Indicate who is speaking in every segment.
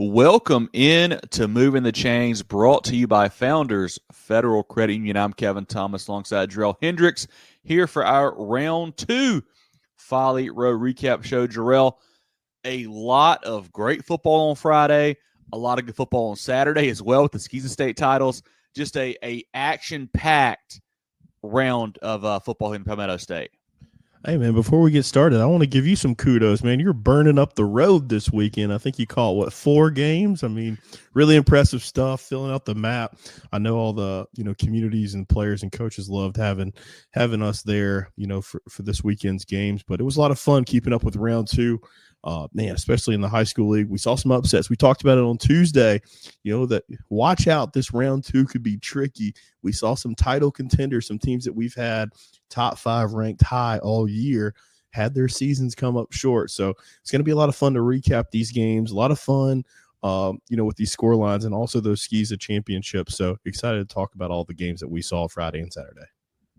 Speaker 1: Welcome in to Moving the Chains, brought to you by Founders Federal Credit Union. I'm Kevin Thomas alongside Jerel Hendricks here for our round two Folly Row recap show. Jerel, a lot of great football on Friday, a lot of good football on Saturday as well with the Skeezer State titles. Just a action-packed round of football in Palmetto State.
Speaker 2: Hey, man, before we get started, I want to give you some kudos, man. You're burning up the road this weekend. I think you caught, 4 games? I mean, really impressive stuff, filling out the map. I know all the, communities and players and coaches loved having us there, for this weekend's games. But it was a lot of fun keeping up with round two. Man, especially in the high school league. We saw some upsets. We talked about it on Tuesday, that watch out, this round two could be tricky. We saw some title contenders, some teams that we've had top 5 ranked high all year, had their seasons come up short. So it's going to be a lot of fun to recap these games, a lot of fun, with these score lines and also those Skeezer championships. So excited to talk about all the games that we saw Friday and Saturday.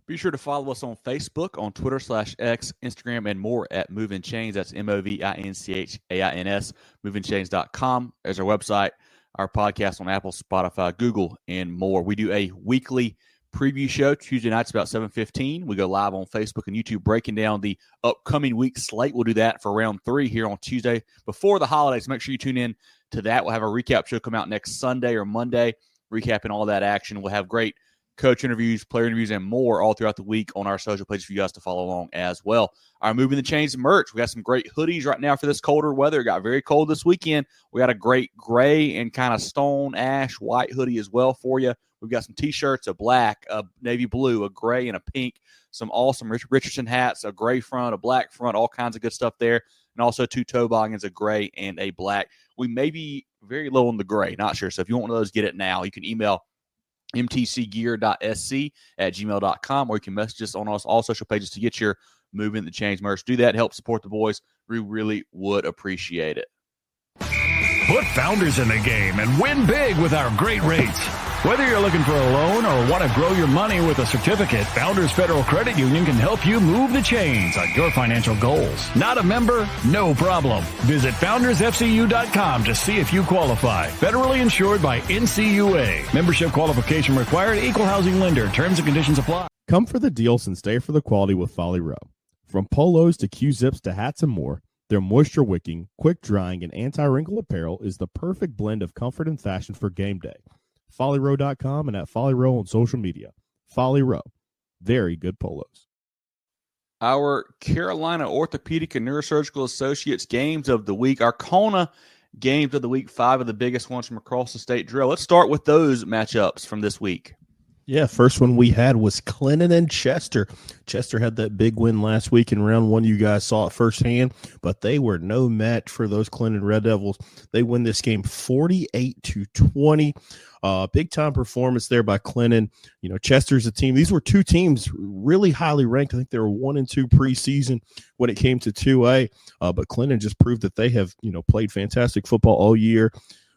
Speaker 1: Be sure to follow us on Facebook, on Twitter /X, Instagram, and more at Movin Chains. That's MOVINCHAINS, movinchains.com as our website, our podcast on Apple, Spotify, Google, and more. We do a weekly preview show Tuesday nights about 7:15. We go live on Facebook and YouTube breaking down the upcoming week slate. We'll do that for round 3 here on Tuesday before the holidays. Make sure you tune in to that. We'll have a recap show come out next Sunday or Monday, recapping all that action. We'll have great coach interviews, player interviews, and more all throughout the week on our social pages for you guys to follow along as well. Our Moving the Chains merch. We got some great hoodies right now for this colder weather. It got very cold this weekend. We got a great gray and kind of stone ash white hoodie as well for you. We've got some T-shirts, a black, a navy blue, a gray, and a pink. Some awesome Richardson hats, a gray front, a black front, all kinds of good stuff there. And also 2 toboggans, a gray and a black. We may be very low on the gray, not sure. So if you want one of those, get it now. You can email mtcgear.sc@gmail.com, or you can message us on all social pages to get your Moving the Chains merch. Do that. Help support the boys. We really would appreciate it.
Speaker 3: Put Founders in the game and win big with our great rates. Whether you're looking for a loan or want to grow your money with a certificate, Founders Federal Credit Union can help you move the chains on your financial goals. Not a member? No problem. Visit foundersfcu.com to see if you qualify. Federally insured by NCUA. Membership qualification required. Equal housing lender. Terms and conditions apply.
Speaker 2: Come for the deals and stay for the quality with Folly Row. From polos to Q-zips to hats and more, their moisture wicking, quick drying, and anti-wrinkle apparel is the perfect blend of comfort and fashion for game day. FollyRow.com and at Folly Row on social media. Folly Row, very good polos.
Speaker 1: Our Carolina Orthopedic and Neurosurgical Associates games of the week, our Kona games of the week, 5 of the biggest ones from across the state. Drill. Let's start with those matchups from this week.
Speaker 2: Yeah, first one we had was Clinton and Chester. Chester had that big win last week in round 1. You guys saw it firsthand, but they were no match for those Clinton Red Devils. They win this game 48-20. Big time performance there by Clinton. Chester's a team. These were 2 teams really highly ranked. I think they were 1 and 2 preseason when it came to 2A. But Clinton just proved that they have, played fantastic football all year.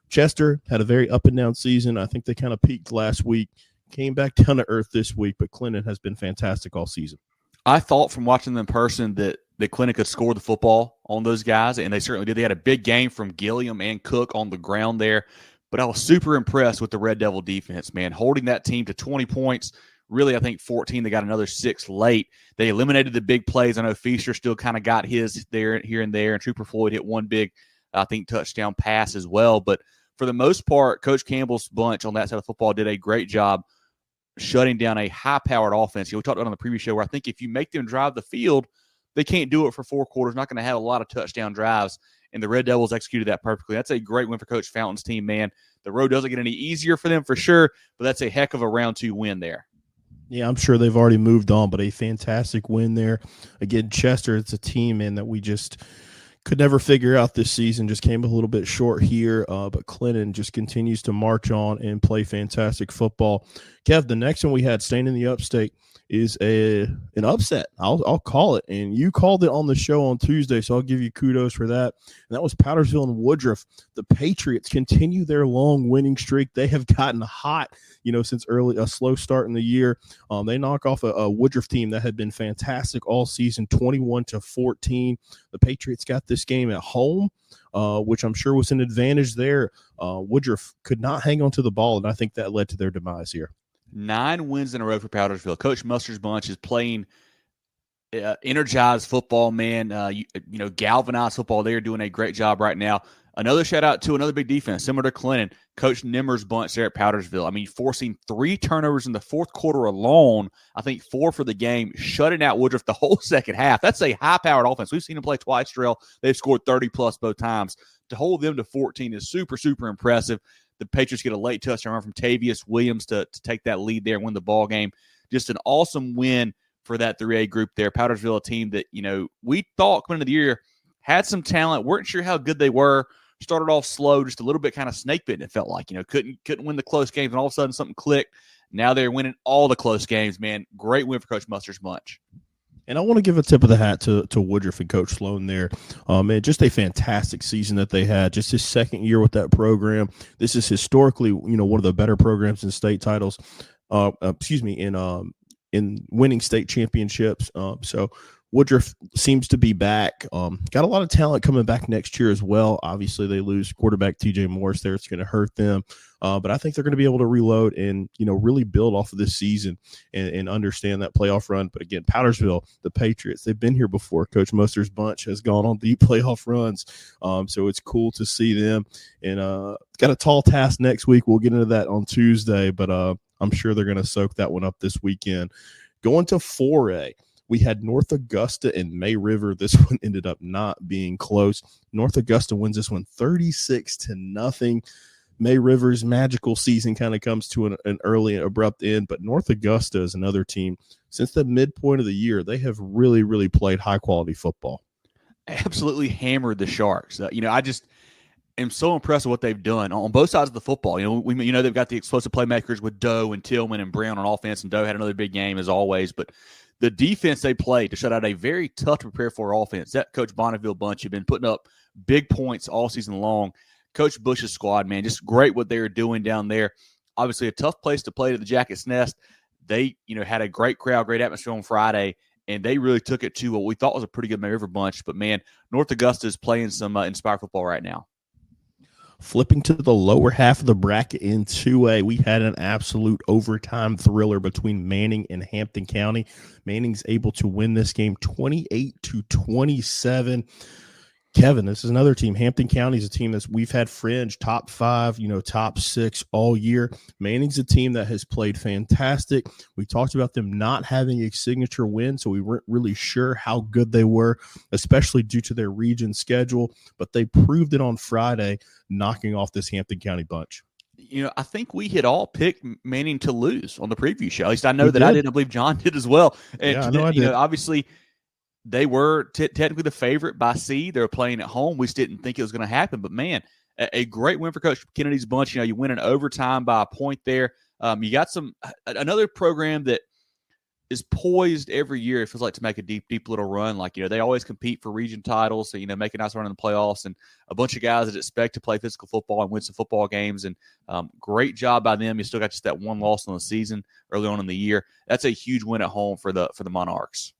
Speaker 2: Chester had a very up and down season. I think they kind of peaked last week. Came back down to earth this week, but Clinton has been fantastic all season.
Speaker 1: I thought from watching them in person that Clinton could score the football on those guys, and they certainly did. They had a big game from Gilliam and Cook on the ground there, but I was super impressed with the Red Devil defense, man, holding that team to 20 points. Really, I think 14. They got another 6 late. They eliminated the big plays. I know Feaster still kind of got his there, here and there, and Trooper Floyd hit one big, touchdown pass as well. But for the most part, Coach Campbell's bunch on that side of football did a great job shutting down a high-powered offense. We talked about on the previous show where I think if you make them drive the field, they can't do it for 4 quarters. Not going to have a lot of touchdown drives, and the Red Devils executed that perfectly. That's a great win for Coach Fountain's team, man. The road doesn't get any easier for them for sure, but that's a heck of a round 2 win there.
Speaker 2: Yeah, I'm sure they've already moved on, but a fantastic win there. Again, Chester, it's a team, man, that we just could never figure out this season. Just came a little bit short here, but Clinton just continues to march on and play fantastic football. Kev, the next one we had, staying in the upstate, is an upset. I'll call it, and you called it on the show on Tuesday, so I'll give you kudos for that. And that was Powdersville and Woodruff. The Patriots continue their long winning streak. They have gotten hot, since a slow start in the year. They knock off a Woodruff team that had been fantastic all season, 21-14. The Patriots got this game at home. which I'm sure was an advantage there. Woodruff could not hang on to the ball, and I think that led to their demise here.
Speaker 1: 9 wins in a row for Powdersville. Coach Mustard's bunch is playing energized football, man. Galvanized football. They are doing a great job right now. Another shout out to another big defense, similar to Clinton, Coach Nimmer's bunch there at Powdersville. I mean, forcing 3 turnovers in the fourth quarter alone. I think 4 for the game, shutting out Woodruff the whole second half. That's a high-powered offense. We've seen them play twice, Jerel. They've scored 30-plus both times. To hold them to 14 is super, super impressive. The Patriots get a late touchdown from Tavius Williams to take that lead there and win the ball game. Just an awesome win for that 3A group there. Powdersville, a team that, we thought coming into the year had some talent, weren't sure how good they were. Started off slow, just a little bit kind of snake bitten, it felt like. Couldn't win the close games, and all of a sudden something clicked. Now they're winning all the close games, man. Great win for Coach Mustard's bunch.
Speaker 2: And I want to give a tip of the hat to Woodruff and Coach Sloan there. Man, just a fantastic season that they had. Just his second year with that program. This is historically, one of the better programs in state titles. In winning state championships. So Woodruff seems to be back. Got a lot of talent coming back next year as well. Obviously, they lose quarterback TJ Morris there. It's going to hurt them. But I think they're going to be able to reload and, really build off of this season and understand that playoff run. But again, Powdersville, the Patriots, they've been here before. Coach Mustard's bunch has gone on deep playoff runs. So it's cool to see them. And got a tall task next week. We'll get into that on Tuesday, but I'm sure they're going to soak that one up this weekend. Going to 4A. We had North Augusta and May River. This one ended up not being close. North Augusta wins this one 36-0. May River's magical season kind of comes to an early and abrupt end, but North Augusta is another team. Since the midpoint of the year, they have really, really played high-quality football.
Speaker 1: Absolutely hammered the Sharks. I just am so impressed with what they've done on both sides of the football. They've got the explosive playmakers with Doe and Tillman and Brown on offense, and Doe had another big game as always, but the defense they played to shut out a very tough to prepare for offense. That Coach Bonneville bunch have been putting up big points all season long. Coach Bush's squad, man, just great what they were doing down there. Obviously a tough place to play to the Jackets Nest. They, had a great crowd, great atmosphere on Friday, and they really took it to what we thought was a pretty good May River bunch. But, man, North Augusta is playing some inspired football right now.
Speaker 2: Flipping to the lower half of the bracket in 2A, we had an absolute overtime thriller between Manning and Hampton County. Manning's able to win this game 28-27. Kevin, this is another team. Hampton County is a team that we've had fringe top 5, top 6 all year. Manning's a team that has played fantastic. We talked about them not having a signature win, so we weren't really sure how good they were, especially due to their region schedule, but they proved it on Friday, knocking off this Hampton County bunch.
Speaker 1: I think we had all picked Manning to lose on the preview show. At least I know that I did. I believe John did as well. And
Speaker 2: yeah, I know I did.
Speaker 1: Obviously, they were technically the favorite by seed. They were playing at home. We just didn't think it was going to happen. But, man, a great win for Coach Kennedy's bunch. You win in overtime by a point there. You got another program that is poised every year, it feels like, to make a deep, deep little run. Like, they always compete for region titles. So, make a nice run in the playoffs. And a bunch of guys that expect to play physical football and win some football games. And great job by them. You still got just that one loss on the season early on in the year. That's a huge win at home for the Monarchs.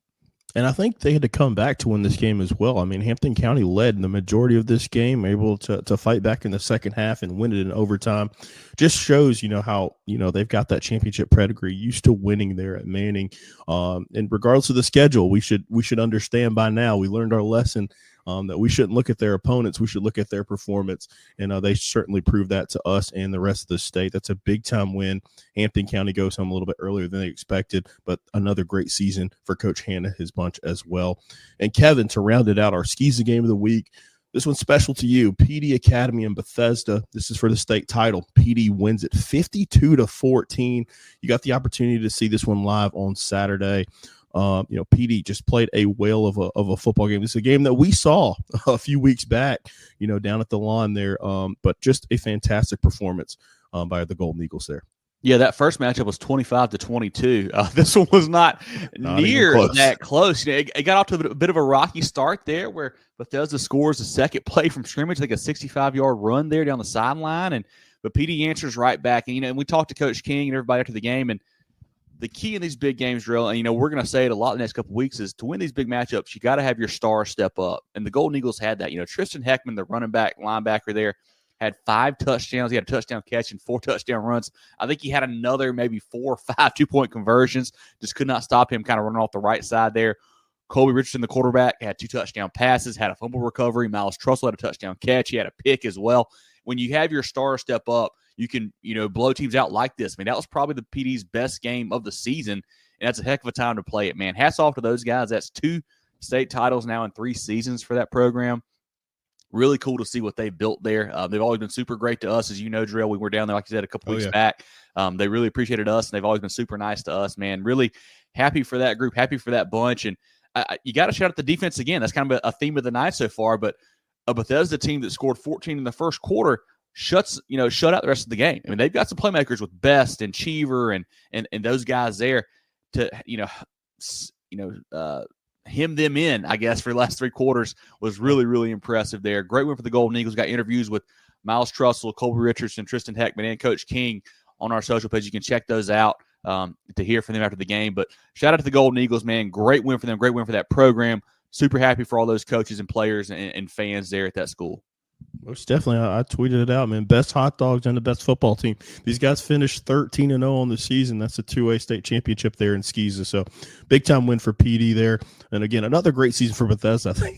Speaker 2: And I think they had to come back to win this game as well. I mean, Hampton County led in the majority of this game, able to fight back in the second half and win it in overtime. Just shows, how, they've got that championship pedigree, used to winning there at Manning. And regardless of the schedule, we should understand by now. We learned our lesson that we shouldn't look at their opponents. We should look at their performance. And they certainly proved that to us and the rest of the state. That's a big-time win. Hampton County goes home a little bit earlier than they expected, but another great season for Coach Hanna, his bunch as well. And Kevin, to round it out, our SCSA game of the week, this one's special to you. PD Academy in Bethesda. This is for the state title. PD wins it 52-14. You got the opportunity to see this one live on Saturday. PD just played a whale of a football game. This is a game that we saw a few weeks back, down at the lawn there. But just a fantastic performance by the Golden Eagles there.
Speaker 1: Yeah, that first matchup was 25-22. This one was not near that close. It got off to a bit of a rocky start there, where Bethesda scores the second play from scrimmage, like a 65-yard run there down the sideline, but PD answers right back. And we talked to Coach King and everybody after the game, and the key in these big games, Jerel, and we're going to say it a lot in the next couple of weeks, is to win these big matchups, you got to have your star step up. And the Golden Eagles had that. Tristan Heckman, the running back linebacker there, had 5 touchdowns. He had a touchdown catch and 4 touchdown runs. I think he had another maybe 4 or 5 2-point conversions. Just could not stop him kind of running off the right side there. Colby Richardson, the quarterback, had 2 touchdown passes, had a fumble recovery. Miles Trussell had a touchdown catch. He had a pick as well. When you have your star step up, you can, blow teams out like this. I mean, that was probably the PD's best game of the season, and that's a heck of a time to play it, man. Hats off to those guys. That's 2 state titles now in 3 seasons for that program. Really cool to see what they've built there. They've always been super great to us. As you know, Jerel, we were down there, like you said, a couple weeks back. They really appreciated us, and they've always been super nice to us, man. Really happy for that group, happy for that bunch. And you got to shout out the defense again. That's kind of a theme of the night so far. But a Bethesda team that scored 14 in the first quarter shut out the rest of the game. I mean, they've got some playmakers with Best and Cheever and those guys there to hem them in, I guess, for the last 3 quarters was really, really impressive there. Great win for the Golden Eagles. Got interviews with Miles Trussell, Colby Richardson, Tristan Heckman, and Coach King on our social page. You can check those out to hear from them after the game. But shout out to the Golden Eagles, man. Great win for them. Great win for that program. Super happy for all those coaches and players and fans there at that school.
Speaker 2: Most definitely. I tweeted it out, man. Best hot dogs and the best football team. These guys finished 13-0 on the season. That's a 2A state championship there in Skeeza. So big-time win for PD there. And, again, another great season for Bethesda. I think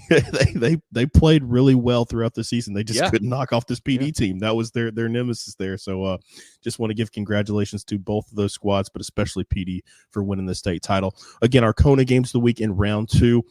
Speaker 2: they played really well throughout the season. They just couldn't knock off this PD team. That was their nemesis there. So just want to give congratulations to both of those squads, but especially PD for winning the state title. Again, our Kona games of the week in round 2.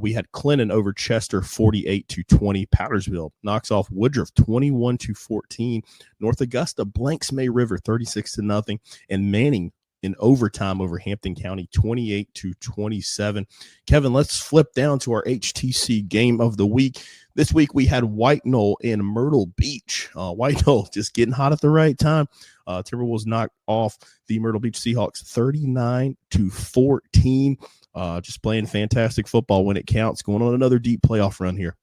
Speaker 2: We had Clinton over Chester 48-20. Powdersville knocks off Woodruff 21-14. North Augusta blanks May River 36-0. And Manning in overtime over Hampton County 28-27. Kevin, let's flip down to our HTC game of the week. This week we had White Knoll in Myrtle Beach. White Knoll just getting hot at the right time. Timberwolves knocked off the Myrtle Beach Seahawks 39-14. Just playing fantastic football when it counts, going on another deep playoff run here.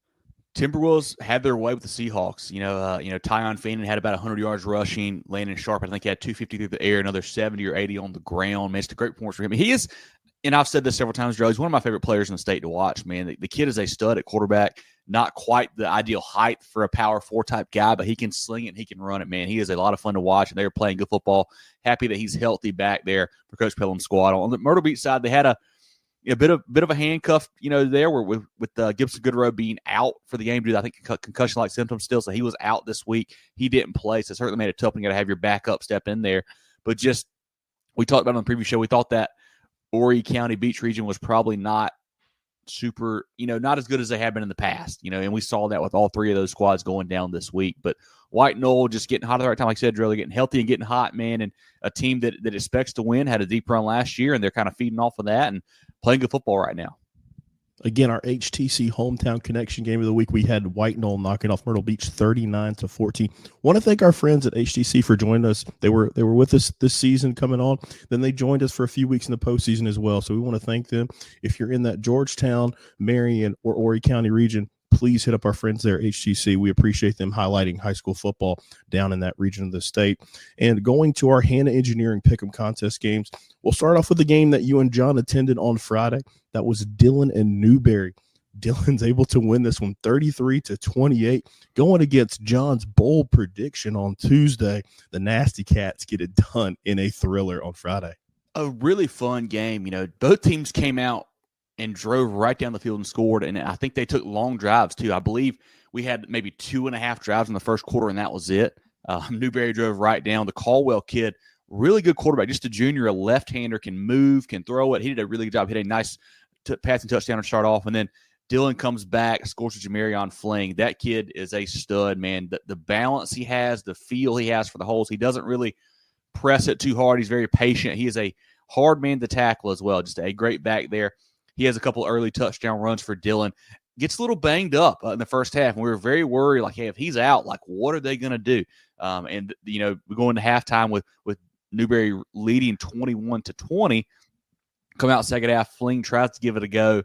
Speaker 1: Timberwolves had their way with the Seahawks. Tyon Feenan had about 100 yards rushing. Landon Sharp, I think, had 250 through the air, another 70 or 80 on the ground. Man, it's a great performance for him. He is, and I've said this several times, Joe, he's one of my favorite players in the state to watch, man. The kid is a stud at quarterback. Not quite the ideal height for a power 4 type guy, but he can sling it and he can run it, man. He is a lot of fun to watch, and they're playing good football. Happy that he's healthy back there for Coach Pelham's squad. On the Myrtle Beach side, they had a bit of a handcuff, there with Gibson Goodrow being out for the game due to, I think, concussion-like symptoms still. So he was out this week. He didn't play, so it certainly made it tough. And you got to have your backup step in there. But just, we talked about it on the previous show, we thought that Horry County Beach region was probably not super, not as good as they have been in the past, and we saw that with all 3 of those squads going down this week. But White Knoll just getting hot at the right time, like I said, really getting healthy and getting hot, man. And a team that expects to win, had a deep run last year, and they're kind of feeding off of that and playing good football right now.
Speaker 2: Again, our HTC Hometown Connection game of the week, we had White Knoll knocking off Myrtle Beach 39-14. Want to thank our friends at HTC for joining us. They were with us this season coming on. Then they joined us for a few weeks in the postseason as well. So we want to thank them. If you're in that Georgetown, Marion, or Horry County region, please hit up our friends there at HTC. We appreciate them highlighting high school football down in that region of the state. And going to our Hannah Engineering Pick'em contest games, we'll start off with the game that you and John attended on Friday. That was Dillon and Newberry. Dillon's able to win this one 33-28, going against John's bold prediction on Tuesday. The Nasty Cats get it done in a thriller on Friday.
Speaker 1: A really fun game. Both teams came out and drove right down the field and scored. And I think they took long drives, too. I believe we had maybe 2.5 drives in the first quarter, and that was it. Newberry drove right down. The Caldwell kid, really good quarterback, just a junior, a left-hander, can move, can throw it. He did a really good job. Hit a nice passing touchdown to start off. And then Dillon comes back, scores with Jamarion Fling. That kid is a stud, man. The balance he has, the feel he has for the holes. He doesn't really press it too hard. He's very patient. He is a hard man to tackle as well. Just a great back there. He has a couple early touchdown runs for Dillon. Gets a little banged up in the first half, and we were very worried, like, hey, if he's out, like, what are they going to do? And we go into halftime with Newberry leading 21-20. Come out second half, Fling tries to give it a go.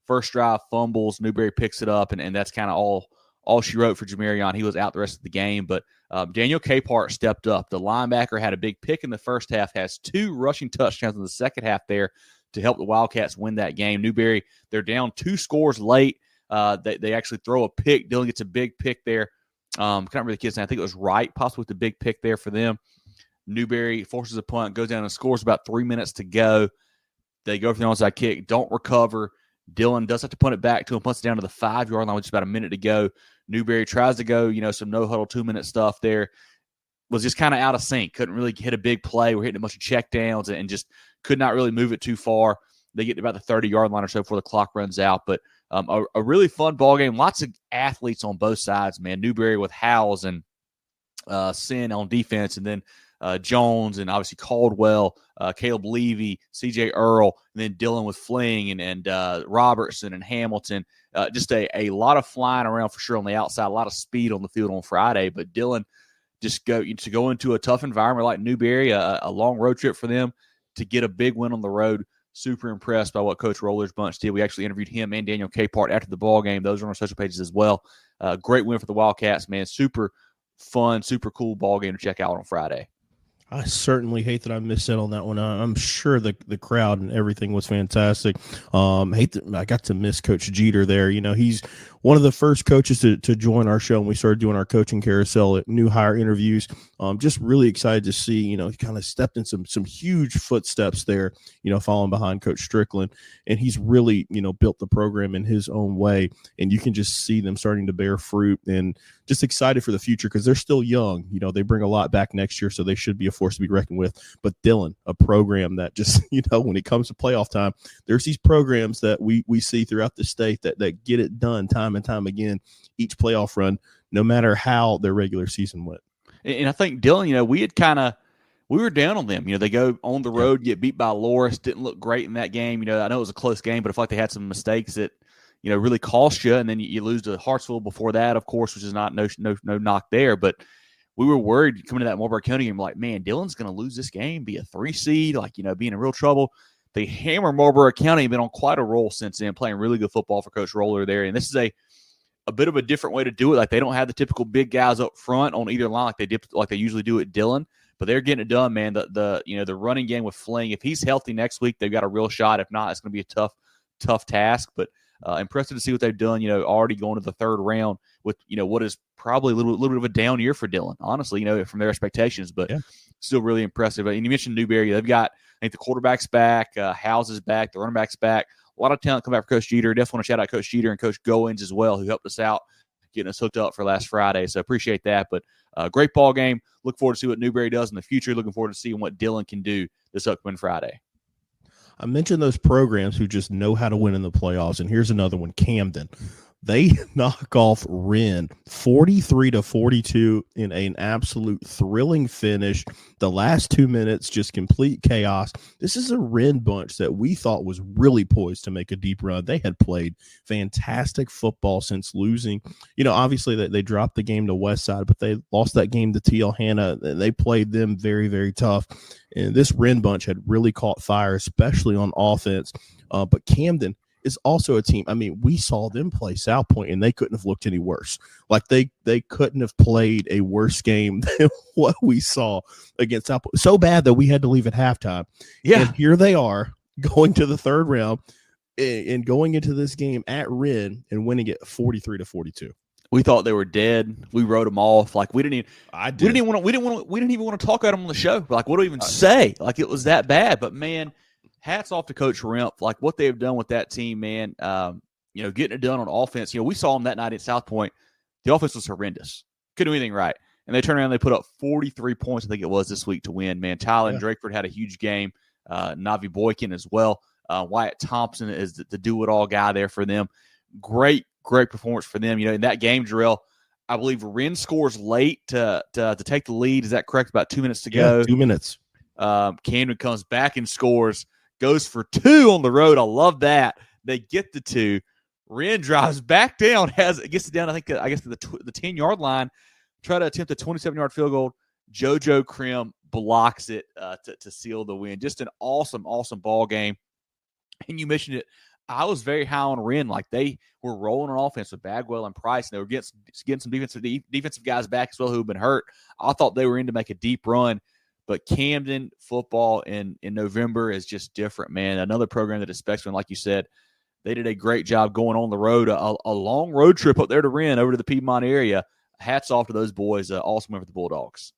Speaker 1: First drive fumbles, Newberry picks it up, and that's kind of all all she wrote for Jamarion. He was out the rest of the game, but Daniel Capehart stepped up. The linebacker had a big pick in the first half, has 2 rushing touchdowns in the second half there to help the Wildcats win that game. Newberry, they're down 2 scores late. They actually throw a pick. Dylan gets a big pick there. Can't remember the kid's name. I think it was Wright, possibly with the big pick there for them. Newberry forces a punt, goes down and scores about 3 minutes to go. They go for the onside kick, don't recover. Dylan does have to punt it back to him, punts it down to the 5-yard line with just about a minute to go. Newberry tries to go, some no-huddle 2-minute stuff there. Was just kind of out of sync. Couldn't really hit a big play. We're hitting a bunch of checkdowns and just could not really move it too far. They get to about the 30-yard line or so before the clock runs out. But a really fun ball game. Lots of athletes on both sides, man. Newberry with Howes and Sin on defense, and then Jones and obviously Caldwell, Caleb Levy, C.J. Earl, and then Dylan with Fling and Robertson and Hamilton. Just a lot of flying around for sure on the outside, a lot of speed on the field on Friday. But Dylan just go into a tough environment like Newberry, a long road trip for them to get a big win on the road. Super impressed by what Coach Roller's bunch did. We actually interviewed him and Daniel Capehart after the ball game. Those are on our social pages as well. Great win for the Wildcats, man. Super fun, super cool ball game to check out on Friday.
Speaker 2: I certainly hate that I missed out on that one. I'm sure the crowd and everything was fantastic. I got to miss Coach Jeter there. He's one of the first coaches to join our show, and we started doing our coaching carousel at new hire interviews. Just really excited to see, he kind of stepped in some huge footsteps there, following behind Coach Strickland. And he's really, built the program in his own way. And you can just see them starting to bear fruit, and just excited for the future because they're still young. They bring a lot back next year, so they should be a force to be reckoned with. But Dylan, a program that just, when it comes to playoff time, there's these programs that we see throughout the state that get it done time and time again, each playoff run, no matter how their regular season went.
Speaker 1: And I think Dylan, we were down on them. They go on the road, get beat by Loris, didn't look great in that game. I know it was a close game, but I feel like they had some mistakes that, really cost you. And then you lose to Hartsville before that, of course, which is not no knock there. But we were worried coming to that Marlboro County game, like, man, Dylan's going to lose this game, be a 3 seed, be in real trouble. They hammer Marlboro County, been on quite a roll since then, playing really good football for Coach Roller there. And this is a bit of a different way to do it. Like, they don't have the typical big guys up front on either line like they usually do at Dylan, but they're getting it done, man. The running game with Fling, if he's healthy next week, they've got a real shot. If not, it's going to be a tough task. But impressive to see what they've done. Already going to the 3rd round with what is probably a little bit of a down year for Dylan, honestly. From their expectations, but still really impressive. And you mentioned Newberry. They've got, I think, the quarterback's back, Howes is back, the running back's back. A lot of talent come back for Coach Jeter. Definitely want to shout out Coach Jeter and Coach Goins as well, who helped us out getting us hooked up for last Friday. So appreciate that. But great ball game. Look forward to see what Newberry does in the future. Looking forward to seeing what Dylan can do this upcoming Friday.
Speaker 2: I mentioned those programs who just know how to win in the playoffs, and here's another one, Camden. They knock off Wren 43-42 in an absolute thrilling finish. The last 2 minutes, just complete chaos. This is a Wren bunch that we thought was really poised to make a deep run. They had played fantastic football since losing. Obviously they dropped the game to Westside, but they lost that game to T.L. Hanna. They played them very, very tough. And this Wren bunch had really caught fire, especially on offense. But Camden is also a team. We saw them play South Point, and they couldn't have looked any worse. Like they couldn't have played a worse game than what we saw against South Point. So bad that we had to leave at halftime. Yeah. And here they are going to the 3rd round and going into this game at Wren and winning it 43-42.
Speaker 1: We thought they were dead. We wrote them off. Like we didn't even want to talk about them on the show. Like, what do we even say? Like, it was that bad. But man, hats off to Coach Remp. Like what they've done with that team, man. Getting it done on offense. We saw them that night at South Point. The offense was horrendous. Couldn't do anything right. And they turned around and they put up 43 points, I think it was, this week to win, man. Tyler Drakeford had a huge game. Navi Boykin as well. Wyatt Thompson is the do-it-all guy there for them. Great performance for them. In that game, Jerel, I believe Wren scores late to take the lead. Is that correct? About 2 minutes to go.
Speaker 2: 2 minutes.
Speaker 1: Camden comes back and scores, goes for 2 on the road. I love that. They get the 2. Wren drives back down, gets it down, I guess, to the 10-yard line, try to attempt a 27-yard field goal. JoJo Krim blocks it to seal the win. Just an awesome ball game. And you mentioned it, I was very high on Wren. Like, they were rolling on offense with Bagwell and Price, and they were getting some defensive guys back as well who have been hurt. I thought they were in to make a deep run, but Camden football in November is just different, man. Another program that expects one, like you said. They did a great job going on the road, a long road trip up there to Wren, over to the Piedmont area. Hats off to those boys. Awesome win for the Bulldogs.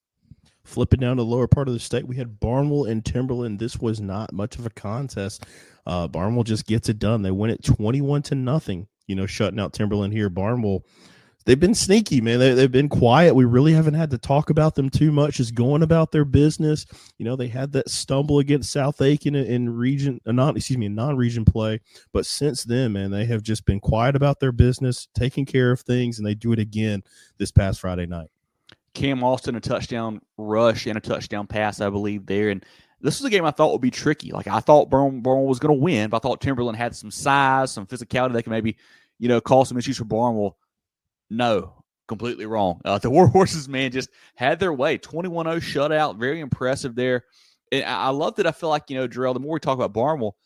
Speaker 2: Flipping down to the lower part of the state, we had Barnwell and Timberland. This was not much of a contest. Barnwell just gets it done. They win it 21-0. Shutting out Timberland here. Barnwell, they've been sneaky, man. They've been quiet. We really haven't had to talk about them too much. Just going about their business. They had that stumble against South Aiken in non-region play. But since then, man, they have just been quiet about their business, taking care of things, and they do it again this past Friday night.
Speaker 1: Cam Austin, a touchdown rush and a touchdown pass, I believe, there. And this was a game I thought would be tricky. Like, I thought Barnwell was going to win, but I thought Timberland had some size, some physicality that could maybe, cause some issues for Barnwell. No, completely wrong. The War Horses, man, just had their way. 21-0 shutout, very impressive there. And I love that. I feel like, Jerel, the more we talk about Barnwell,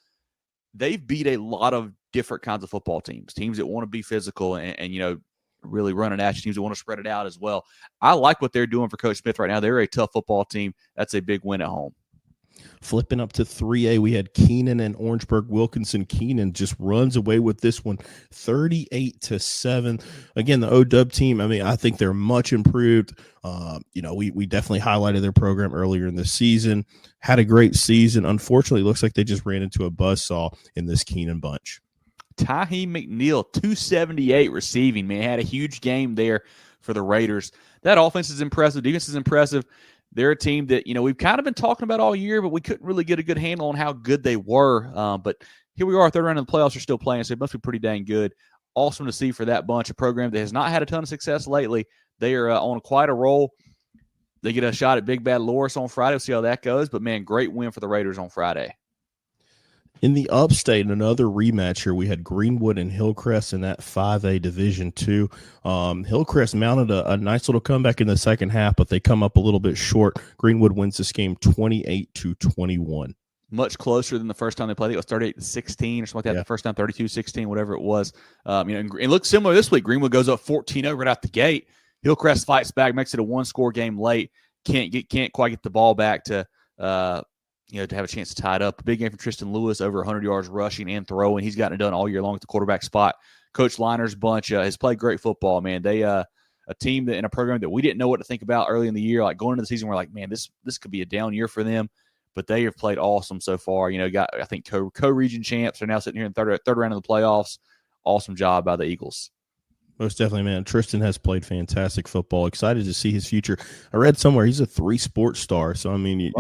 Speaker 1: they've beat a lot of different kinds of football teams that want to be physical and really running at you, teams that want to spread it out as well. I like what they're doing for Coach Smith right now. They're a tough football team. That's a big win at home.
Speaker 2: Flipping up to 3A, we had Keenan and Orangeburg-Wilkinson. Keenan just runs away with this one 38-7. Again, the OW team, I think they're much improved. We definitely highlighted their program earlier in the season. Had a great season. Unfortunately, it looks like they just ran into a buzzsaw in this Keenan bunch.
Speaker 1: Taheem McNeil, 278 receiving, man. Had a huge game there for the Raiders. That offense is impressive. Defense is impressive. They're a team that, we've kind of been talking about all year, but we couldn't really get a good handle on how good they were. But here we are, third round of the playoffs are still playing, so it must be pretty dang good. Awesome to see for that bunch, a program that has not had a ton of success lately. They are on quite a roll. They get a shot at Big Bad Loris on Friday. We'll see how that goes. But, man, great win for the Raiders on Friday.
Speaker 2: In the upstate, another rematch here, we had Greenwood and Hillcrest in that 5A Division II. Hillcrest mounted a nice little comeback in the second half, but they come up a little bit short. Greenwood wins this game 28-21.
Speaker 1: Much closer than the first time they played. It was 38-16 or something like that. Yeah. The first time 32-16, whatever it was. It looks similar this week. Greenwood goes up 14-0 right out the gate. Hillcrest fights back, makes it a one-score game late. Can't quite get the ball back to to have a chance to tie it up. A big game for Tristan Lewis, over 100 yards rushing and throwing. He's gotten it done all year long at the quarterback spot. Coach Liner's bunch has played great football, man. They a team that in a program that we didn't know what to think about early in the year. Like, going into the season, we're like, man, this could be a down year for them. But they have played awesome so far. Got, I think, co-region champs. They're now sitting here in third round of the playoffs. Awesome job by the Eagles.
Speaker 2: Most definitely, man. Tristan has played fantastic football. Excited to see his future. I read somewhere he's a 3-sport star. So, he's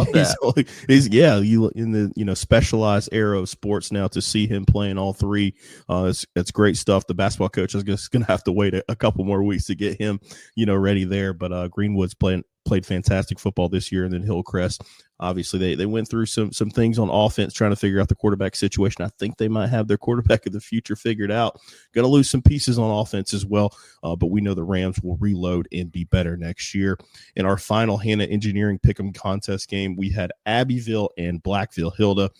Speaker 2: in the specialized era of sports now. To see him playing all three, it's great stuff. The basketball coach is just going to have to wait a couple more weeks to get him, ready there. But Greenwood's played fantastic football this year, and then Hillcrest. Obviously, they went through some things on offense trying to figure out the quarterback situation. I think they might have their quarterback of the future figured out. Going to lose some pieces on offense as well, but we know the Rams will reload and be better next year. In our final Hannah Engineering Pick'em contest game, we had Abbeville and Blackville Hilda.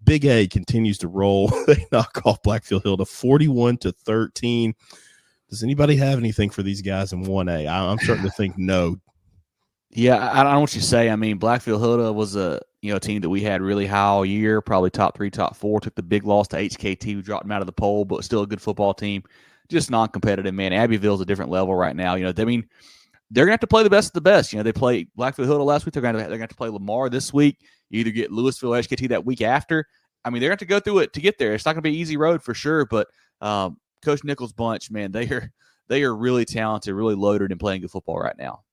Speaker 2: Big A continues to roll. They knock off Blackville Hilda 41-13. Does anybody have anything for these guys in 1A? I'm starting to think no.
Speaker 1: Yeah, I don't know what you say. Blackfield Hilda was a team that we had really high all year, probably top 3, top 4. Took the big loss to HKT, who dropped them out of the poll, but still a good football team. Just non-competitive, man. Abbeville's a different level right now. They're going to have to play the best of the best. They played Blackfield Hilda last week. They're going to have to play Lamar this week. You either get Louisville or HKT that week after. They're going to have to go through it to get there. It's not going to be an easy road for sure, but Coach Nichols' bunch, man, they are really talented, really loaded, and playing good football right now.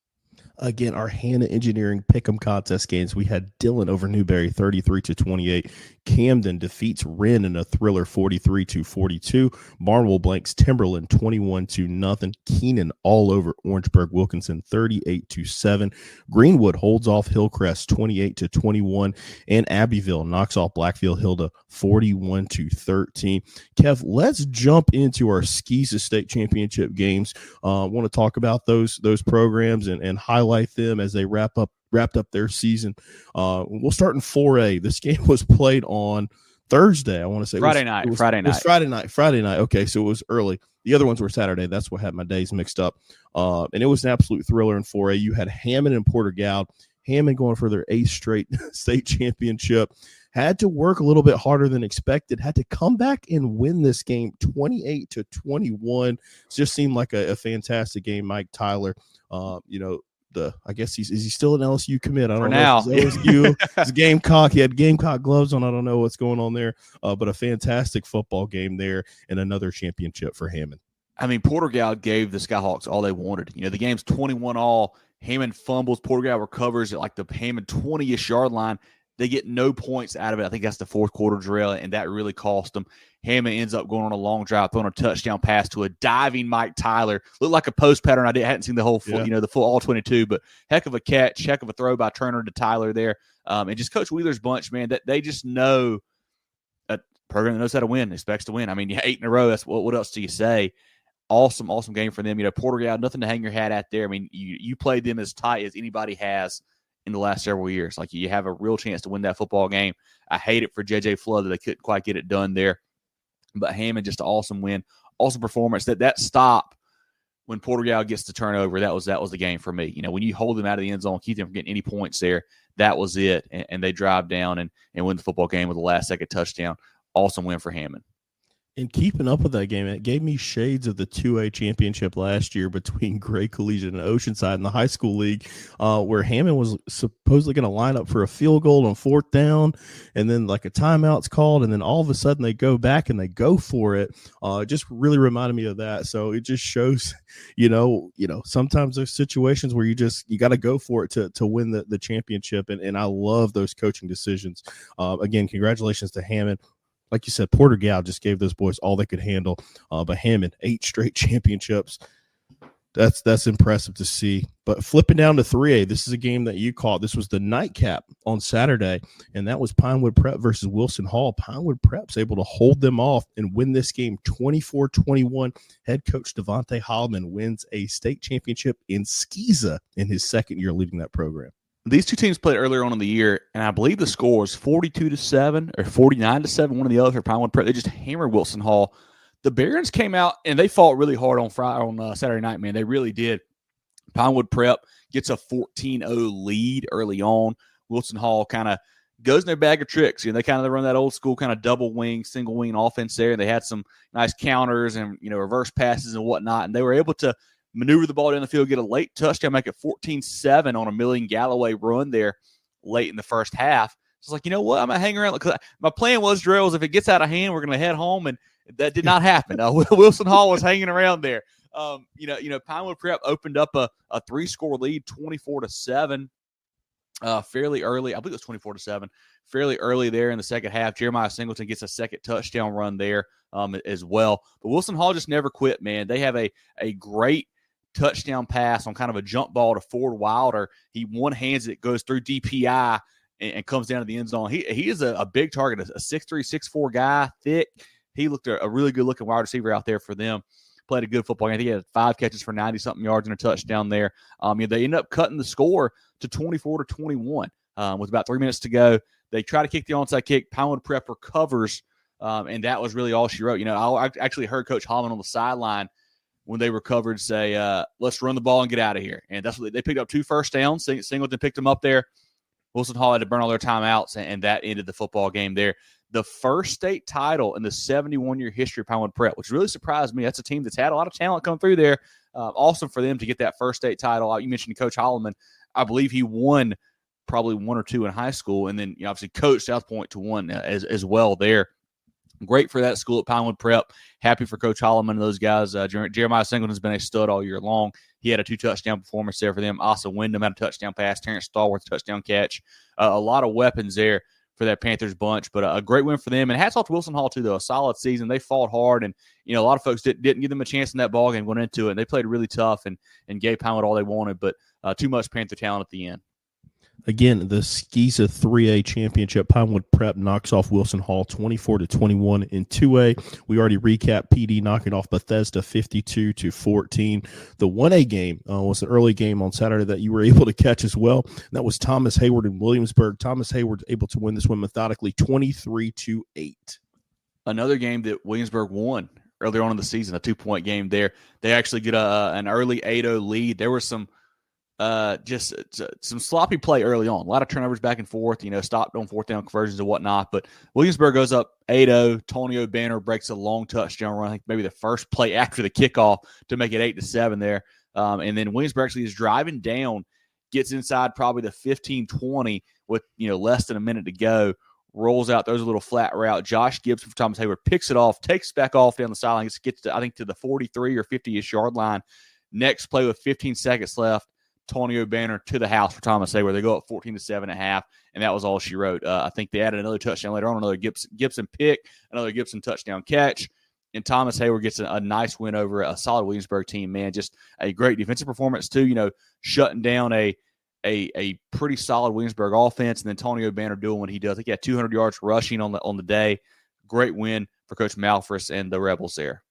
Speaker 2: Again, our Hannah Engineering Pick'em contest games, we had Dillon over Newberry 33-28. Camden defeats Wren in a thriller 43-42. Barnwell blanks Timberland 21-0. Keenan all over Orangeburg-Wilkinson 38-7. Greenwood holds off Hillcrest 28-21. And Abbeville knocks off Blackfield Hilda 41-13. Kev, let's jump into our Sch's State Championship games. I want to talk about those programs and highlight them as they wrapped up their season. We'll start in 4A. This game was played on Thursday. I want to say
Speaker 1: Friday night.
Speaker 2: It was Friday night. Okay, so it was early. The other ones were Saturday. That's what had my days mixed up. And it was an absolute thriller in 4A. You had Hammond and Porter-Gaud. Hammond going for their 8th straight state championship. Had to work a little bit harder than expected. Had to come back and win this game 28-21. It just seemed like a fantastic game. Mike Tyler, I guess is he still an LSU commit? I don't know. For now, LSU, he's Gamecock. He had Gamecock gloves on. I don't know what's going on there, but a fantastic football game there and another championship for Hammond.
Speaker 1: I mean, Porter-Gaud gave the Skyhawks all they wanted. The game's 21-all. Hammond fumbles. Porter-Gaud recovers at like the Hammond 20-ish yard line. They get no points out of it. I think that's the fourth quarter drill, and that really cost them. Hammond ends up going on a long drive, throwing a touchdown pass to a diving Mike Tyler. Looked like a post pattern. I hadn't seen the whole full, the full all 22, but heck of a catch, heck of a throw by Turner to Tyler there. And just Coach Wheeler's bunch, man, that they just know a program that knows how to win, expects to win. I mean, 8 in a row. That's what else do you say? Awesome game for them. Porter-Gaud, nothing to hang your hat at there. I mean, you played them as tight as anybody has in the last several years. Like, you have a real chance to win that football game. I hate it for J.J. Flood that they couldn't quite get it done there. But Hammond, just an awesome win, awesome performance. That stop when Porter-Gaud gets the turnover, that was the game for me. When you hold them out of the end zone, keep them from getting any points there, that was it. And they drive down and win the football game with a last-second touchdown. Awesome win for Hammond.
Speaker 2: And keeping up with that game, it gave me shades of the 2A championship last year between Gray Collegiate and Oceanside in the high school league, where Hammond was supposedly going to line up for a field goal on 4th down, and then like a timeout's called, and then all of a sudden they go back and they go for it. It just really reminded me of that. So it just shows, sometimes there's situations where you got to go for it to win the championship, and I love those coaching decisions. Again, congratulations to Hammond. Like you said, Porter-Gaud just gave those boys all they could handle. But Hammond, 8 straight championships. That's impressive to see. But flipping down to 3A, this is a game that you caught. This was the nightcap on Saturday, and that was Pinewood Prep versus Wilson Hall. Pinewood Prep's able to hold them off and win this game 24-21. Head coach Devontae Holloman wins a state championship in Skeeza in his second year leading that program.
Speaker 1: These two teams played earlier on in the year, and I believe the score was 42-7 or 49-7, one of the other for Pinewood Prep. They just hammered Wilson Hall. The Barons came out, and they fought really hard on Saturday night, man. They really did. Pinewood Prep gets a 14-0 lead early on. Wilson Hall kind of goes in their bag of tricks. They kind of run that old school kind of double wing, single wing offense there. They had some nice counters and, reverse passes and whatnot, and they were able to maneuver the ball down the field, get a late touchdown, make it 14-7 on a Milling Galloway run there late in the first half. It's like, you know what? I'm going to hang around. Because my plan was, Jerel, if it gets out of hand, we're going to head home, and that did not happen. Wilson Hall was hanging around there. Pinewood Prep opened up a 3-score lead, 24-7, fairly early. I believe it was 24-7, fairly early there in the second half. Jeremiah Singleton gets a second touchdown run there as well. But Wilson Hall just never quit, man. They have a great touchdown pass on kind of a jump ball to Ford Wilder. He one-hands it, goes through DPI, and comes down to the end zone. He is a big target, a 6'3", 6'4" guy, thick. He looked a really good-looking wide receiver out there for them. Played a good football game. I think he had 5 catches for 90-something yards and a touchdown there. They ended up cutting the score to 24-21 with about 3 minutes to go. They try to kick the onside kick. Pinewood Prep recovers, and that was really all she wrote. I actually heard Coach Holloman on the sideline when they recovered say, let's run the ball and get out of here. And that's what they picked up 2 first downs. Singleton picked them up there. Wilson Hall had to burn all their timeouts, and that ended the football game there. The first state title in the 71-year history of Pinewood Prep, which really surprised me. That's a team that's had a lot of talent come through there. Awesome for them to get that first state title. You mentioned Coach Holloman. I believe he won probably 1 or 2 in high school, and then obviously coached South Point to 1 as well there. Great for that school at Pinewood Prep. Happy for Coach Holloman and those guys. Jeremiah Singleton's been a stud all year long. He had a 2-touchdown performance there for them. Asa Wyndham had a touchdown pass. Terrence Stallworth, touchdown catch. A lot of weapons there for that Panthers bunch, but a great win for them. And hats off to Wilson Hall, too, though. A solid season. They fought hard, and a lot of folks didn't give them a chance in that ball game going into it. And they played really tough and gave Pinewood all they wanted, but too much Panther talent at the end.
Speaker 2: Again, the SCSA 3A championship, Pinewood Prep knocks off Wilson Hall 24-21 in 2A. We already recapped PD knocking off Bethesda 52-14. The 1A game was an early game on Saturday that you were able to catch as well. That was Thomas Hayward in Williamsburg. Thomas Hayward able to win this one methodically 23-8.
Speaker 1: Another game that Williamsburg won earlier on in the season, a 2-point game there. They actually get an early 8-0 lead. There was some sloppy play early on. A lot of turnovers back and forth, stopped on fourth down conversions and whatnot. But Williamsburg goes up 8-0. Tonio Banner breaks a long touchdown run. I think maybe the first play after the kickoff to make it 8-7 there. And then Williamsburg actually is driving down, gets inside probably the 15-20 with, less than a minute to go. Rolls out, throws a little flat route. Josh Gibson for Thomas Hayward picks it off, takes it back off down the sideline, gets to, I think, to the 43 or 50-ish yard line. Next play with 15 seconds left, Tonio Banner to the house for Thomas Hayward. They go up 14-7 at half, and that was all she wrote. I think they added another touchdown later on, another Gibson pick, another Gibson touchdown catch, and Thomas Hayward gets a nice win over a solid Williamsburg team, man. Just a great defensive performance, too, shutting down a pretty solid Williamsburg offense, and then Tonio Banner doing what he does. I think he had 200 yards rushing on the day. Great win for Coach Malfris and the Rebels there.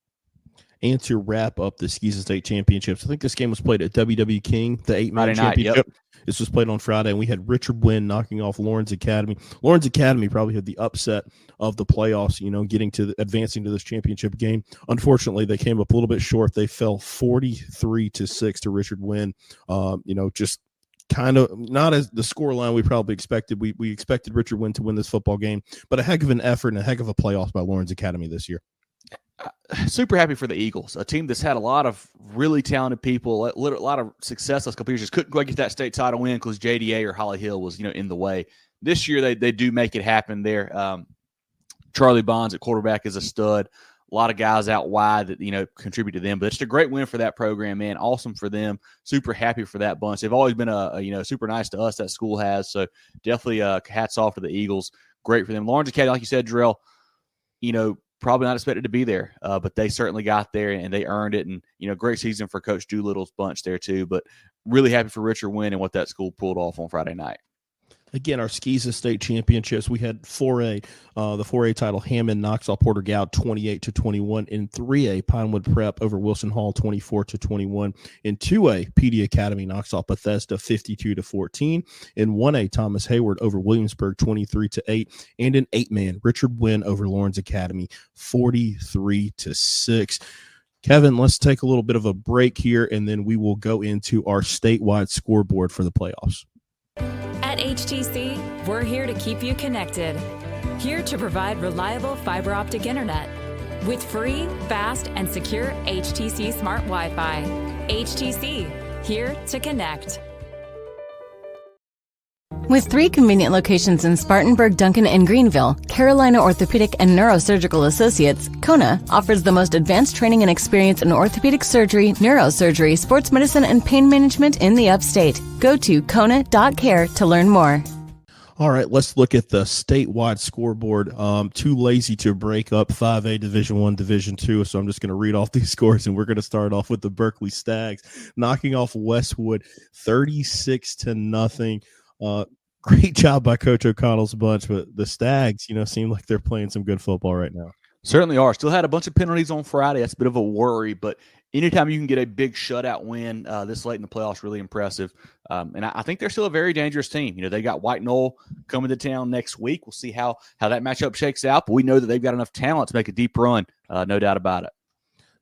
Speaker 2: And to wrap up the SCSA State Championships, I think this game was played at WW King, the 8-man championship.
Speaker 1: Yep.
Speaker 2: This was played on Friday, and we had Richard Wynn knocking off Lawrence Academy. Lawrence Academy probably had the upset of the playoffs, advancing to this championship game. Unfortunately, they came up a little bit short. They fell 43-6 to Richard Wynn. Just kind of not as the scoreline we probably expected. We expected Richard Wynn to win this football game, but a heck of an effort and a heck of a playoff by Lawrence Academy this year.
Speaker 1: Super happy for the Eagles, a team that's had a lot of really talented people, a lot of success last couple years. Just couldn't quite get that state title win because JDA or Holly Hill was in the way. This year they do make it happen there. Charlie Bonds at quarterback is a stud. A lot of guys out wide that contribute to them, but it's a great win for that program, man. Awesome for them. Super happy for that bunch. They've always been super nice to us. That school has, so definitely hats off to the Eagles. Great for them. Lawrence Academy, like you said, Jerel, probably not expected to be there, but they certainly got there and they earned it. And great season for Coach Doolittle's bunch there too. But really happy for Richard Wynn and what that school pulled off on Friday night.
Speaker 2: Again, our SCSA State Championships, we had 4A, the 4A title, Hammond knocks off Porter Gout 28-21. In 3A, Pinewood Prep over Wilson Hall 24-21. In 2A, PD Academy knocks off Bethesda 52-14. In 1A, Thomas Hayward over Williamsburg 23-8. And in 8-man, Richard Wynn over Lawrence Academy 43-6. Kevin, let's take a little bit of a break here, and then we will go into our statewide scoreboard for the playoffs.
Speaker 4: At HTC, we're here to keep you connected. Here to provide reliable fiber optic internet with free, fast, and secure HTC Smart Wi-Fi. HTC, here to connect.
Speaker 5: With 3 convenient locations in Spartanburg, Duncan, and Greenville, Carolina Orthopedic and Neurosurgical Associates, Kona offers the most advanced training and experience in orthopedic surgery, neurosurgery, sports medicine, and pain management in the upstate. Go to kona.care to learn more.
Speaker 2: All right, let's look at the statewide scoreboard. Too lazy to break up 5A Division I, Division II, so I'm just going to read off these scores, and we're going to start off with the Berkeley Stags knocking off Westwood 36-0. Great job by Coach O'Connell's bunch, but the Stags, seem like they're playing some good football right now.
Speaker 1: Certainly are. Still had a bunch of penalties on Friday. That's a bit of a worry, but anytime you can get a big shutout win this late in the playoffs, really impressive. And I think they're still a very dangerous team. They got White Knoll coming to town next week. We'll see how that matchup shakes out, but we know that they've got enough talent to make a deep run, no doubt about it.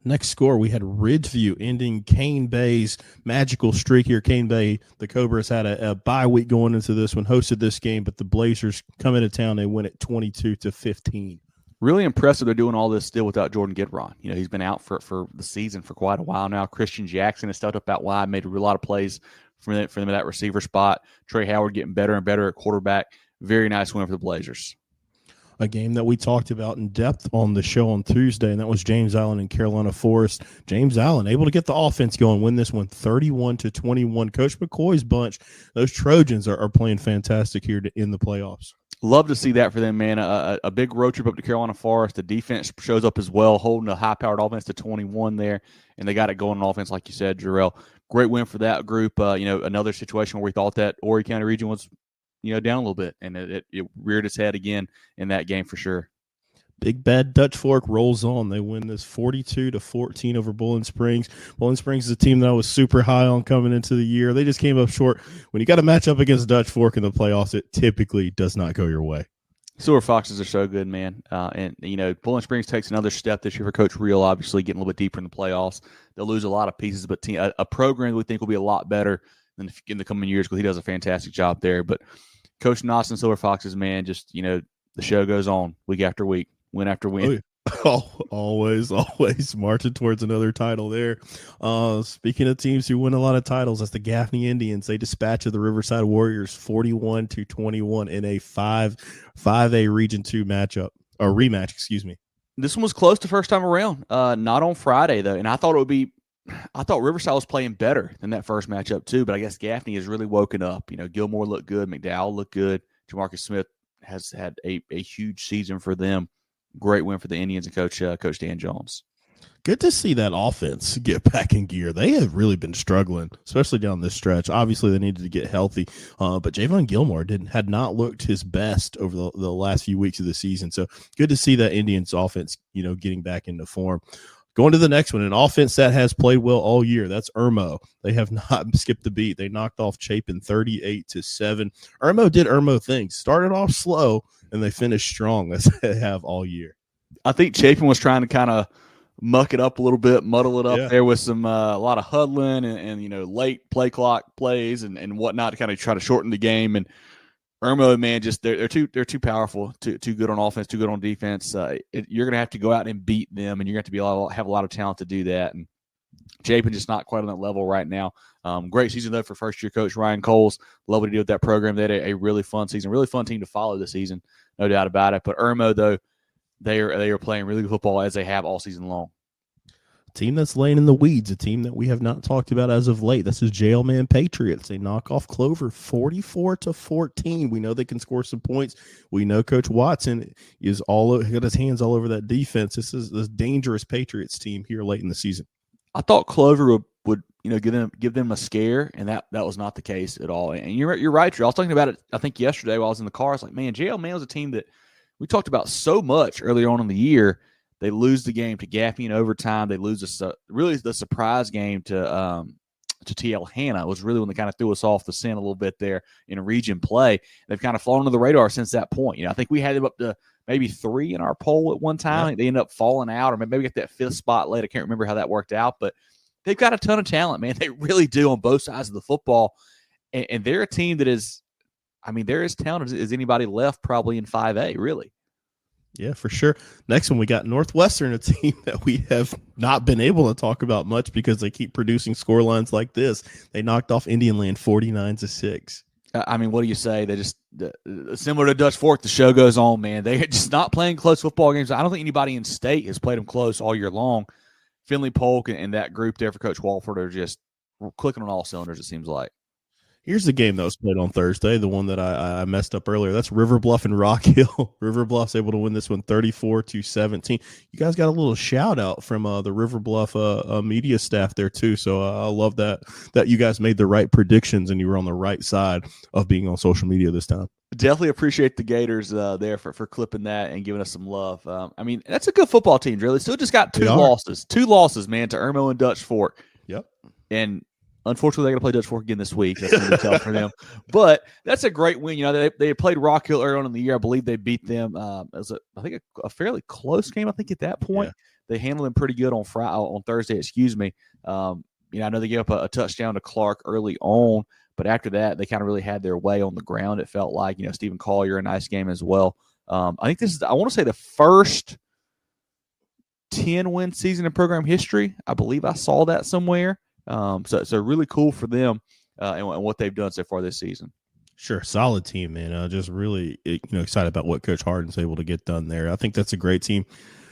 Speaker 2: Next score, we had Ridgeview ending Cane Bay's magical streak here. Cane Bay, the Cobras had a bye week going into this one, hosted this game, but the Blazers come into town. They win it 22-15.
Speaker 1: Really impressive they're doing all this still without Jordan Gidron. He's been out for the season for quite a while now. Christian Jackson has stepped up out wide, made a lot of plays for them at that receiver spot. Trey Howard getting better and better at quarterback. Very nice win for the Blazers.
Speaker 2: A game that we talked about in depth on the show on Tuesday, and that was James Allen and Carolina Forest. James Allen able to get the offense going, win this one 31-21. Coach McCoy's bunch, those Trojans are playing fantastic here in the playoffs.
Speaker 1: Love to see that for them, man. A big road trip up to Carolina Forest. The defense shows up as well, holding a high-powered offense to 21 there, and they got it going on offense, like you said, Jerel. Great win for that group. Another situation where we thought that Horry County region was, down a little bit, and it reared its head again in that game for sure.
Speaker 2: Big bad Dutch Fork rolls on. They win this 42-14 over Bowling Springs. Bowling Springs is a team that I was super high on coming into the year. They just came up short. When you got to match up against Dutch Fork in the playoffs, it typically does not go your way.
Speaker 1: Silver Foxes are so good, man. Bowling Springs takes another step this year for Coach Reel, obviously getting a little bit deeper in the playoffs. They'll lose a lot of pieces, but a program we think will be a lot better in the coming years because he does a fantastic job there. But Coach Noss and Silver Foxes, man, just, the show goes on week after week. Win after win.
Speaker 2: Always marching towards another title there. Speaking of teams who win a lot of titles, that's the Gaffney Indians. They dispatched the Riverside Warriors 41-21 in a 5A Region 2 rematch, excuse me.
Speaker 1: This one was close the first time around. Not on Friday, though. And I thought Riverside was playing better than that first matchup, too. But I guess Gaffney has really woken up. Gilmore looked good. McDowell looked good. Jamarcus Smith has had a huge season for them. Great win for the Indians and Coach Dan Jones.
Speaker 2: Good to see that offense get back in gear. They have really been struggling, especially down this stretch. Obviously, they needed to get healthy, but Javon Gilmore had not looked his best over the last few weeks of the season. So good to see that Indians offense, getting back into form. Going to the next one, an offense that has played well all year. That's Irmo. They have not skipped the beat. They knocked off Chapin 38-7. Irmo did Irmo things. Started off slow, and they finished strong as they have all year.
Speaker 1: I think Chapin was trying to kind of muck it up a little bit, muddle it up there with some a lot of huddling and late play clock plays and whatnot to kind of try to shorten the game. And Irmo, man, just they're too powerful, too good on offense, too good on defense. You're going to have to go out and beat them, and you're going to have to have a lot of talent to do that. And Chapin just not quite on that level right now. Great season, though, for first-year coach Ryan Coles. Love what he did with that program. They had a really fun season, really fun team to follow this season, no doubt about it. But Irmo, though, they are playing really good football as they have all season long.
Speaker 2: A team that's laying in the weeds, a team that we have not talked about as of late. This is Jailman Patriots. They knock off Clover 44-14. We know they can score some points. We know Coach Watson is got his hands all over that defense. This is this dangerous Patriots team here late in the season.
Speaker 1: I thought Clover would give them a scare, and that was not the case at all. And you're right, Drew. I was talking about it, I think, yesterday while I was in the car. I was like, man, JL was a team that we talked about so much earlier on in the year. They lose the game to Gaffney in overtime. They lose the surprise game to TL Hanna. It was really when they kind of threw us off the scent a little bit there in a region play. They've kind of fallen under the radar since that point. I think we had them up to maybe 3 in our poll at one time.
Speaker 2: Yeah.
Speaker 1: They ended up falling out, or maybe we got that 5th spot late. I can't remember how that worked out, but they've got a ton of talent, man. They really do on both sides of the football. And they're a team that is, they're as talented as anybody left probably in 5A, really.
Speaker 2: Yeah, for sure. Next one, we got Northwestern, a team that we have not been able to talk about much because they keep producing score lines like this. They knocked off Indian Land 49-6.
Speaker 1: What do you say? They just similar to Dutch Fork, the show goes on, man. They're just not playing close football games. I don't think anybody in state has played them close all year long. Finley Polk and that group there for Coach Walford are just clicking on all cylinders, it seems like.
Speaker 2: Here's the game that was played on Thursday, the one that I messed up earlier. That's River Bluff and Rock Hill. River Bluff's able to win this one 34-17. You guys got a little shout out from the River Bluff media staff there too. So I love that you guys made the right predictions and you were on the right side of being on social media this time.
Speaker 1: Definitely appreciate the Gators there for clipping that and giving us some love. That's a good football team, really. Still just got 2 losses. 2 losses, man, to Irmo and Dutch Fork.
Speaker 2: Yep. And
Speaker 1: unfortunately, they're going to play Dutch Fork again this week. That's going to be tough for them. But that's a great win. They played Rock Hill early on in the year. I believe they beat them. It was a fairly close game. I think at that point they handled them pretty good on Thursday. Excuse me. I know they gave up a touchdown to Clark early on, but after that they kind of really had their way on the ground. It felt like Stephen Collier, a nice game as well. I think this is, I want to say, the first 10-win season in program history. I believe I saw that somewhere. So really cool for them and what they've done so far this season.
Speaker 2: Sure, solid team, man. Just really excited about what Coach Harden's able to get done there. I think that's a great team.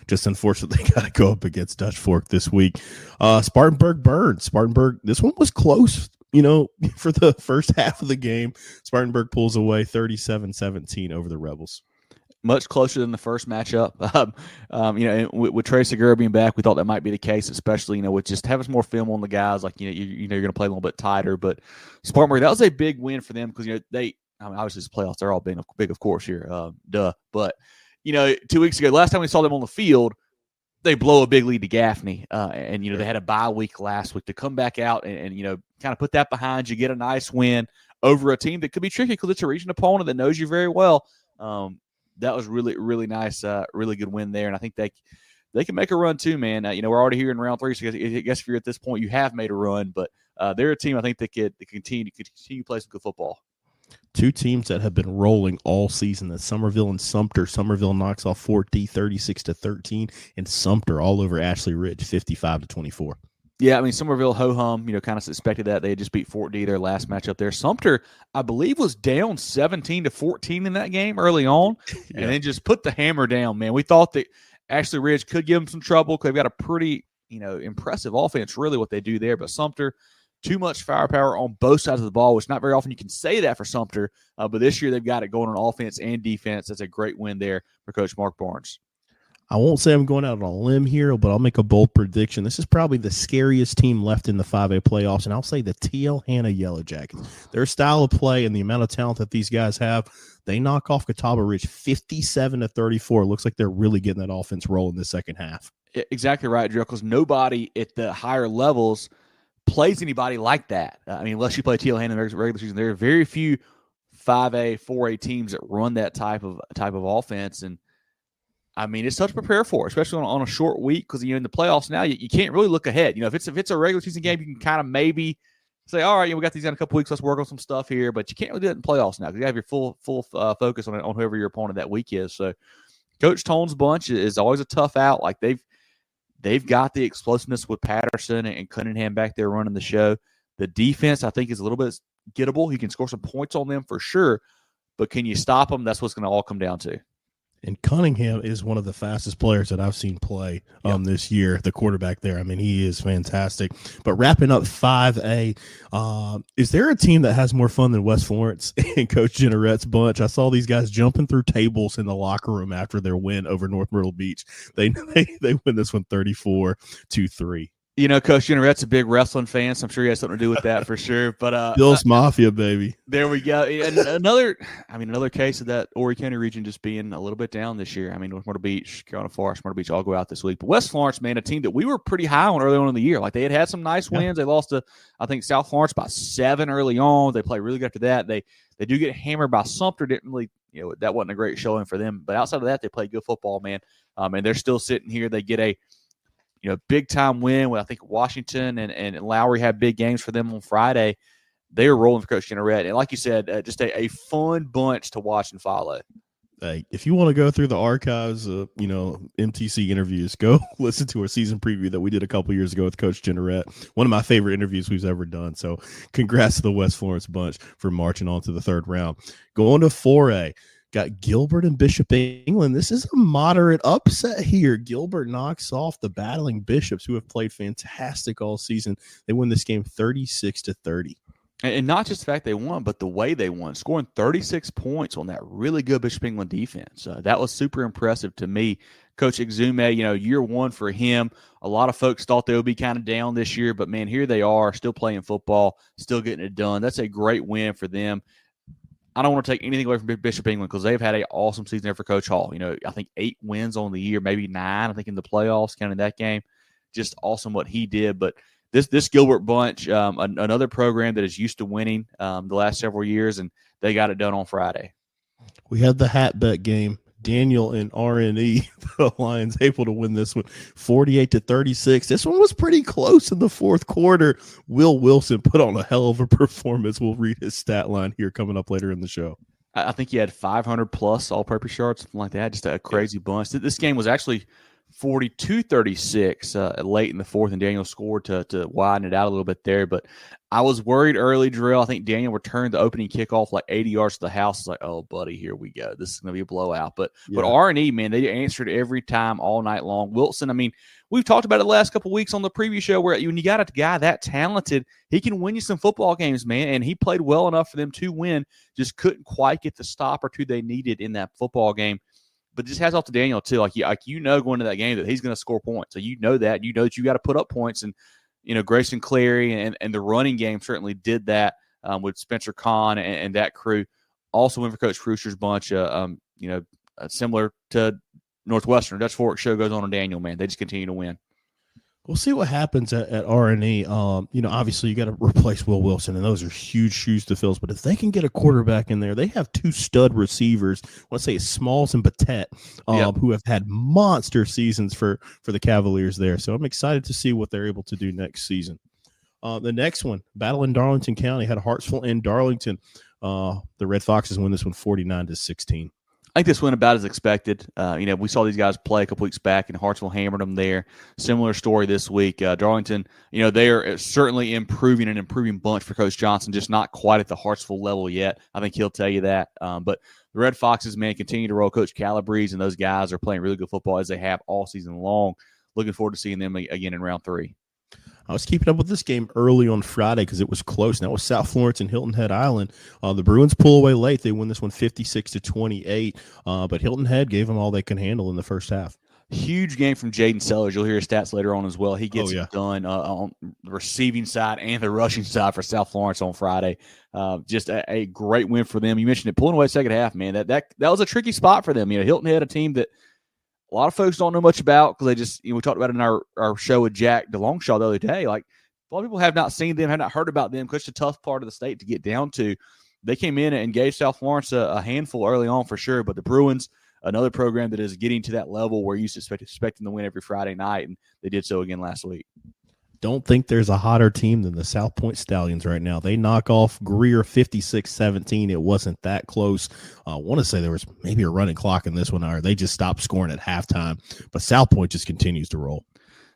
Speaker 2: Just unfortunately, got to go up against Dutch Fork this week. Spartanburg Burns. Spartanburg, this one was close for the first half of the game, Spartanburg pulls away 37-17 over the Rebels.
Speaker 1: Much closer than the first matchup. With Trey Segura being back, we thought that might be the case, especially, with just having more film on the guys. Like, you're going to play a little bit tighter. But Spartanburg, that was a big win for them because, obviously it's playoffs. They're all being big, of course, here. Duh. But, 2 weeks ago, last time we saw them on the field, they blow a big lead to Gaffney. They had a bye week last week to come back out and kind of put that behind you, get a nice win over a team that could be tricky because it's a region opponent that knows you very well. That was really, really nice, really good win there. And I think they can make a run too, man. We're already here in round 3, so I guess if you're at this point, you have made a run. But they're a team I think that could continue playing some good football.
Speaker 2: Two teams that have been rolling all season. That's Summerville and Sumter. Summerville knocks off Fort D 36-13, and Sumter all over Ashley Ridge 55-24.
Speaker 1: Yeah, Summerville ho-hum, kind of suspected that. They had just beat Fort D their last matchup there. Sumter, I believe, was down 17-14 in that game early on, and then just put the hammer down, man. We thought that Ashley Ridge could give them some trouble because they've got a pretty, impressive offense, really, what they do there. But Sumter, too much firepower on both sides of the ball, which not very often you can say that for Sumter. But this year they've got it going on offense and defense. That's a great win there for Coach Mark Barnes.
Speaker 2: I won't say I'm going out on a limb here, but I'll make a bold prediction. This is probably the scariest team left in the 5A playoffs, and I'll say the TL Hanna Yellow Jackets. Their style of play and the amount of talent that these guys have, they knock off Catawba Ridge 57-34. Looks like they're really getting that offense rolling the second half.
Speaker 1: Exactly right, Jerel, because nobody at the higher levels plays anybody like that. Unless you play TL Hanna in the regular season, there are very few 5A, 4A teams that run that type of offense, and it's tough to prepare for, especially on a short week because in the playoffs now you can't really look ahead. If it's a regular season game, you can kind of maybe say, all right, we got these in a couple weeks, let's work on some stuff here, but you can't really do it in playoffs now because you have your full focus on whoever your opponent that week is. So Coach Tone's bunch is always a tough out. Like they've got the explosiveness with Patterson and Cunningham back there running the show. The defense, I think, is a little bit gettable. You can score some points on them for sure, but can you stop them? That's what's going to all come down to.
Speaker 2: And Cunningham is one of the fastest players that I've seen play this year, the quarterback there. He is fantastic. But wrapping up 5A, is there a team that has more fun than West Florence and Coach Jenneret's bunch? I saw these guys jumping through tables in the locker room after their win over North Myrtle Beach. They win this one 34-3.
Speaker 1: Coach Jenneret's a big wrestling fan, so I'm sure he has something to do with that for sure. But
Speaker 2: Bill's Mafia, baby.
Speaker 1: There we go. And another case of that Horry County region just being a little bit down this year. North Myrtle Beach, Carolina Forest, Myrtle Beach all go out this week. But West Florence, man, a team that we were pretty high on early on in the year. Like they had some nice wins. They lost to, I think, South Florence by 7 early on. They play really good after that. They do get hammered by Sumter. Didn't really, that wasn't a great showing for them. But outside of that, they play good football, man. And they're still sitting here. They get a big time win with I think Washington and Lowry had big games for them on Friday. They are rolling for Coach Jenneret. And like you said, just a fun bunch to watch and follow.
Speaker 2: Hey, if you want to go through the archives of, MTC interviews, go listen to our season preview that we did a couple years ago with Coach Jenneret. One of my favorite interviews we've ever done. So congrats to the West Florence bunch for marching on to the third round. Going to 4A. Got Gilbert and Bishop England. This is a moderate upset here. Gilbert knocks off the battling Bishops, who have played fantastic all season. They win this game 36-30.
Speaker 1: And not just the fact they won, but the way they won, scoring 36 points on that really good Bishop England defense. That was super impressive to me. Coach Exume, year one for him. A lot of folks thought they would be kind of down this year, but, man, here they are, still playing football, still getting it done. That's a great win for them. I don't want to take anything away from Bishop England because they've had an awesome season there for Coach Hall. I think 8 wins on the year, maybe 9, I think, in the playoffs, counting that game. Just awesome what he did. But this Gilbert bunch, another program that is used to winning the last several years, and they got it done on Friday.
Speaker 2: We had the hat bet game. Daniel and RNE, the Lions, able to win this one 48-36. This one was pretty close in the fourth quarter. Will Wilson put on a hell of a performance. We'll read his stat line here coming up later in the show.
Speaker 1: I think he had 500 plus all-purpose yards, something like that. Just a crazy bunch. This game was actually 42-36 late in the fourth, and Daniel scored to widen it out a little bit there. But I was worried early, Jerel. I think Daniel returned the opening kickoff like 80 yards to the house. It's like, oh, buddy, here we go. This is going to be a blowout. But R&E, man, they answered every time all night long. Wilson, I mean, we've talked about it the last couple of weeks on the preview show where when you got a guy that talented, he can win you some football games, man. And he played well enough for them to win, just couldn't quite get the stop or two they needed in that football game. But just hats off to Daniel, too. Like you know going into that game that he's going to score points. So you know that. You know that you got to put up points. And, Grayson Clary and the running game certainly did that with Spencer Kahn and that crew. Also went for Coach Brewster's bunch, similar to Northwestern. Dutch Fork show goes on Daniel, man. They just continue to win.
Speaker 2: We'll see what happens at R&E. Obviously you got to replace Will Wilson, and those are huge shoes to fill. But if they can get a quarterback in there, they have two stud receivers. I want to say Smalls and Batet, who have had monster seasons for the Cavaliers there. So I'm excited to see what they're able to do next season. The next one, battle in Darlington County, had Hartsville and Darlington. The Red Foxes win this one 49-16.
Speaker 1: I think this went about as expected. We saw these guys play a couple weeks back, and Hartsville hammered them there. Similar story this week. Darlington, they are certainly improving bunch for Coach Johnson, just not quite at the Hartsville level yet. I think he'll tell you that. But the Red Foxes, man, continue to roll. Coach Calabrese and those guys are playing really good football as they have all season long. Looking forward to seeing them again in round 3.
Speaker 2: I was keeping up with this game early on Friday because it was close. Now it was South Florence and Hilton Head Island. The Bruins pull away late. They win this one 56-28. But Hilton Head gave them all they can handle in the first half.
Speaker 1: Huge game from Jaden Sellers. You'll hear his stats later on as well. He gets it done on the receiving side and the rushing side for South Florence on Friday. Just a great win for them. You mentioned it, pulling away second half, man. That was a tricky spot for them. Hilton Head, a team that a lot of folks don't know much about because they just, we talked about it in our show with Jack DeLongshaw the other day. Like, a lot of people have not seen them, have not heard about them because it's a tough part of the state to get down to. They came in and gave South Florence a handful early on for sure, but the Bruins, another program that is getting to that level where you expect them to win every Friday night, and they did so again last week.
Speaker 2: Don't think there's a hotter team than the South Point Stallions right now. They knock off Greer 56-17. It wasn't that close. I want to say there was maybe a running clock in this one, or they just stopped scoring at halftime. But South Point just continues to roll.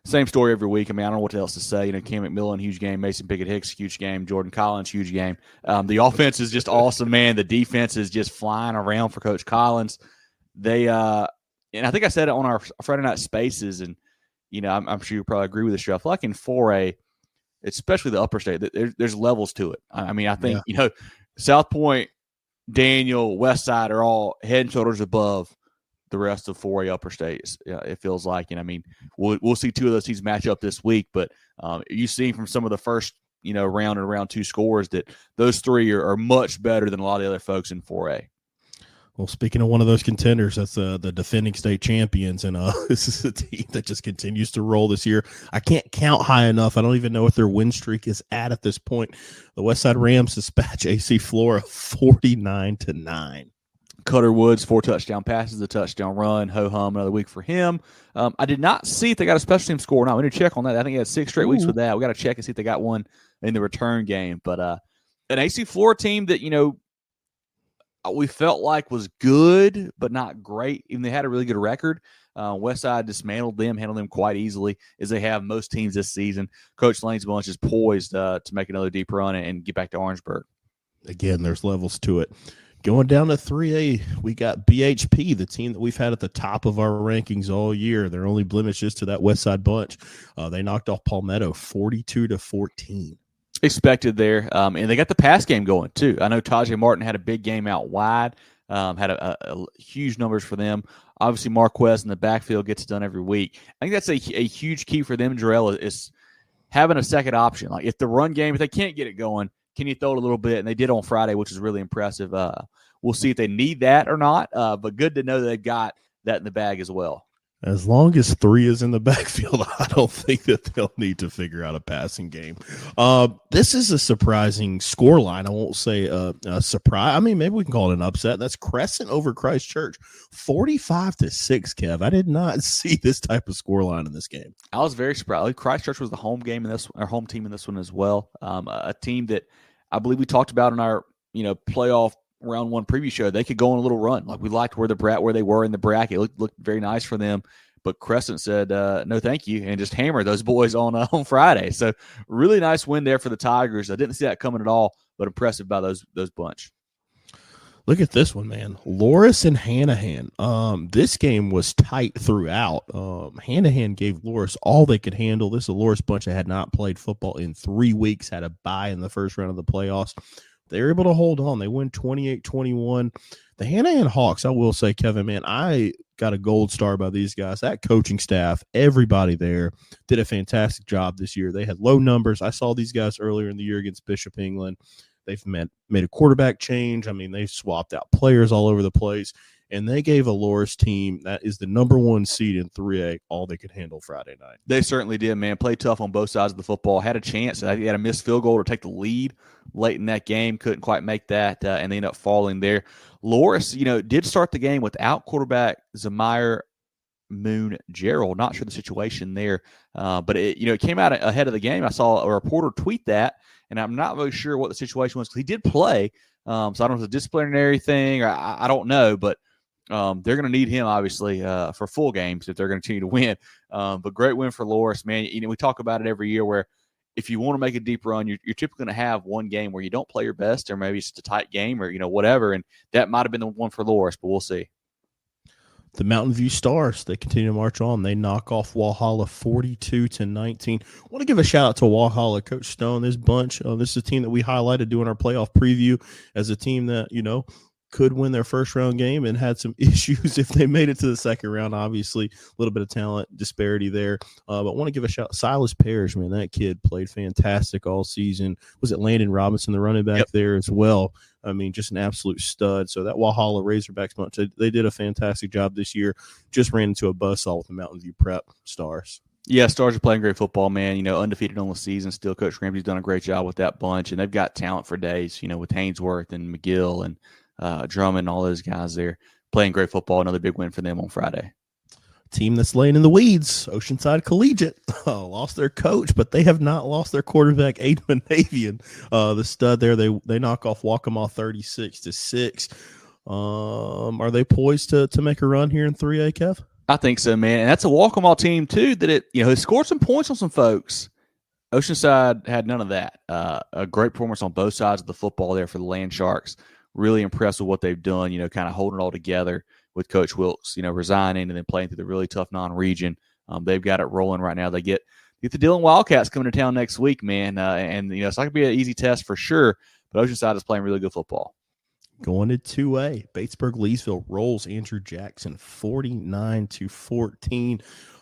Speaker 1: Same story every week. I mean, I don't know what else to say. Cam McMillan, huge game. Mason Pickett-Hicks, huge game. Jordan Collins, huge game. The offense is just awesome, man. The defense is just flying around for Coach Collins. They and I think I said it on our Friday Night Spaces, and I'm sure you probably agree with this, Jeff. I feel like in 4A, especially the upper state, there's levels to it. I mean, I think, South Point, Daniel, Westside are all head and shoulders above the rest of 4A upper states. It feels like, and I mean, we'll see two of those teams match up this week, but you see from some of the first, round and round 2 scores that those 3 are much better than a lot of the other folks in 4A.
Speaker 2: Well, speaking of one of those contenders, that's the defending state champions, and this is a team that just continues to roll this year. I can't count high enough. I don't even know what their win streak is at this point. The Westside Rams dispatch AC Flora 49-9.
Speaker 1: Cutter Woods, 4 touchdown passes, a touchdown run. Ho-hum, another week for him. I did not see if they got a special team score or not. We need to check on that. I think they had 6 straight weeks with that. We got to check and see if they got one in the return game. But an AC Flora team that, we felt like was good, but not great. Even they had a really good record. Westside dismantled them, handled them quite easily, as they have most teams this season. Coach Lane's bunch is poised to make another deep run and get back to Orangeburg.
Speaker 2: Again, there's levels to it. Going down to 3A, we got BHP, the team that we've had at the top of our rankings all year. Their only blemish is to that Westside bunch. They knocked off Palmetto 42-14.
Speaker 1: Expected there, and they got the pass game going too. I know Tajay Martin had a big game out wide, had a huge numbers for them. Obviously, Marquez in the backfield gets it done every week. I think that's a huge key for them, Jerel, is having a second option. Like if the run game, if they can't get it going, can you throw it a little bit? And they did on Friday, which is really impressive. We'll see if they need that or not, but good to know that they've got that in the bag as well.
Speaker 2: As long as 3 is in the backfield, I don't think that they'll need to figure out a passing game. This is a surprising scoreline. I won't say a surprise. I mean, maybe we can call it an upset. That's Crescent over Christ Church, 45-6, Kev. I did not see this type of scoreline in this game.
Speaker 1: I was very surprised. Christ Church was the home game in this, our home team in this one as well. A team that I believe we talked about in our playoff round 1 preview show. They could go on a little run. Like we liked where they were in the bracket. It looked very nice for them. but Crescent said no, thank you, and just hammered those boys on Friday. So really nice win there for the Tigers. I didn't see that coming at all, but impressive by those bunch.
Speaker 2: Look at this one, man. Loris and Hanahan. This game was tight throughout. Hanahan gave Loris all they could handle. This is a Loris bunch that had not played football in 3 weeks, had a bye in the first round of the playoffs. They were able to hold on. They win 28-21. The Hanahan Hawks, I will say, Kevin, man, I got a gold star by these guys. That coaching staff, everybody there did a fantastic job this year. They had low numbers. I saw these guys earlier in the year against Bishop England. They've made a quarterback change. I mean, they swapped out players all over the place, and they gave a Loris team that is the number 1 seed in 3A all they could handle Friday night.
Speaker 1: They certainly did, man. Played tough on both sides of the football. Had a chance. He had a missed field goal to take the lead late in that game. Couldn't quite make that, and they ended up falling there. Loris, did start the game without quarterback Zamir Moon Jerel. Not sure the situation there, but it came out ahead of the game. I saw a reporter tweet that, and I'm not really sure what the situation was because he did play. So I don't know if it's a disciplinary thing or I don't know, but they're going to need him obviously for full games if they're going to continue to win. But great win for Loris, man. We talk about it every year where if you want to make a deep run, you're typically going to have one game where you don't play your best, or maybe it's just a tight game, or whatever. And that might have been the one for Loris, but we'll see.
Speaker 2: The Mountain View Stars, they continue to march on. They knock off Walhalla 42-19. I want to give a shout out to Walhalla, Coach Stone, this bunch. This is a team that we highlighted doing our playoff preview as a team that, could win their first round game and had some issues if they made it to the second round. Obviously, a little bit of talent disparity there. But I want to give a shout out. Silas Parrish, man, that kid played fantastic all season. Was it Landon Robinson, the running back there as well? I mean, just an absolute stud. So that Walhalla Razorbacks bunch, they did a fantastic job this year. Just ran into a buzzsaw with the Mountain View Prep Stars. Yeah,
Speaker 1: Stars are playing great football, man. Undefeated on the season still. Coach Ramsey's done a great job with that bunch, and they've got talent for days, with Hainsworth and McGill and Drummond, all those guys there playing great football. Another big win for them on Friday.
Speaker 2: Team that's laying in the weeds, Oceanside Collegiate, lost their coach, but they have not lost their quarterback, Aiden Manavian. The stud there, they knock off Waccamaw 36-6. Are they poised to make a run here in 3A, Kev?
Speaker 1: I think so, man. And that's a Waccamaw team, too, that has scored some points on some folks. Oceanside had none of that. A great performance on both sides of the football there for the Land Sharks. Really impressed with what they've done, kind of holding it all together with Coach Wilkes, resigning and then playing through the really tough non-region. They've got it rolling right now. They get the Dillon Wildcats coming to town next week, man. And it's not going to be an easy test for sure, but Oceanside is playing really good football.
Speaker 2: Going to 2A, Batesburg-Leesville rolls Andrew Jackson 49-14.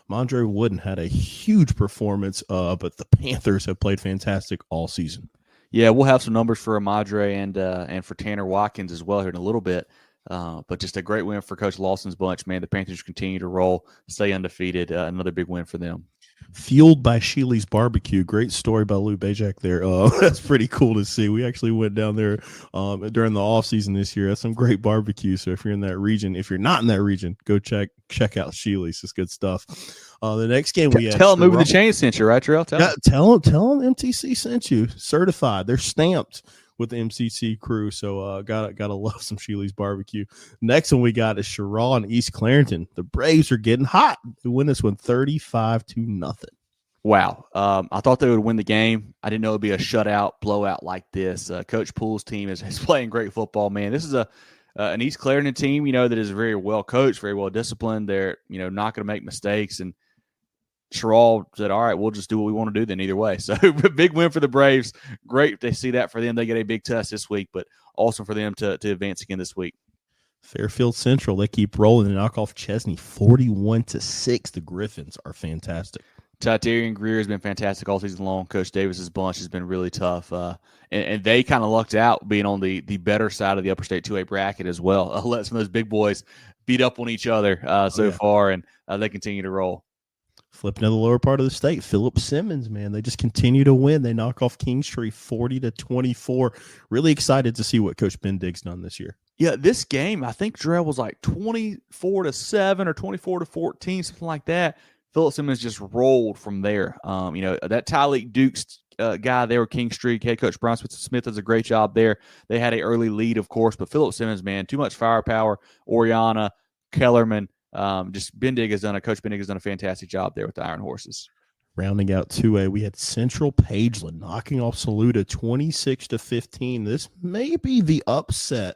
Speaker 2: Mondre Wooden had a huge performance, but the Panthers have played fantastic all season.
Speaker 1: Yeah, we'll have some numbers for Amadre and for Tanner Watkins as well here in a little bit. But just a great win for Coach Lawson's bunch, man. The Panthers continue to roll, stay undefeated. Another big win for them.
Speaker 2: Fueled by Sheely's Barbecue. Great story by Lou Bajak there. That's pretty cool to see. We actually went down there during the offseason this year. That's some great barbecue. So if you're in that region, if you're not in that region, go check out Sheely's. It's good stuff. The next game we had.
Speaker 1: Tell them Movin The Chains sent you, right, Jerel? Tell
Speaker 2: them MTC sent you. Certified. They're stamped with the MCC crew. So gotta love some Sheely's Barbecue. Next one we got is Sherrall and East Clarington. The Braves are getting hot. They win this one 35-0.
Speaker 1: Wow. I thought they would win the game. I didn't know it would be a shutout, blowout like this. Coach Poole's team is playing great football, man. This is an East Clarington team, that is very well coached, very well disciplined. They're, not going to make mistakes. And Sherrall said, all right, we'll just do what we want to do then either way. So big win for the Braves. Great to see that for them. They get a big test this week, but awesome for them to advance again this week.
Speaker 2: Fairfield Central, they keep rolling and knock off Chesney 41-6. The Griffins are fantastic.
Speaker 1: Tyterian Greer has been fantastic all season long. Coach Davis's bunch has been really tough. And they kind of lucked out being on the better side of the Upper State 2A bracket as well. Let some of those big boys beat up on each other far, and they continue to roll.
Speaker 2: Flipping to the lower part of the state, Philip Simmons, man, they just continue to win. They knock off Kingstree 40-24. Really excited to see what Coach Ben Diggs done this year.
Speaker 1: Yeah, this game, I think Jerel was like 24-7 or 24-14, something like that. Philip Simmons just rolled from there. That Tyleek Dukes guy there with Kingstree, head coach Brian Smith does a great job there. They had an early lead, of course, but Philip Simmons, man, too much firepower. Oriana, Kellerman, Coach Bendig has done a fantastic job there with the Iron Horses.
Speaker 2: Rounding out 2A, we had Central Pageland knocking off Saluda 26-15. This may be the upset,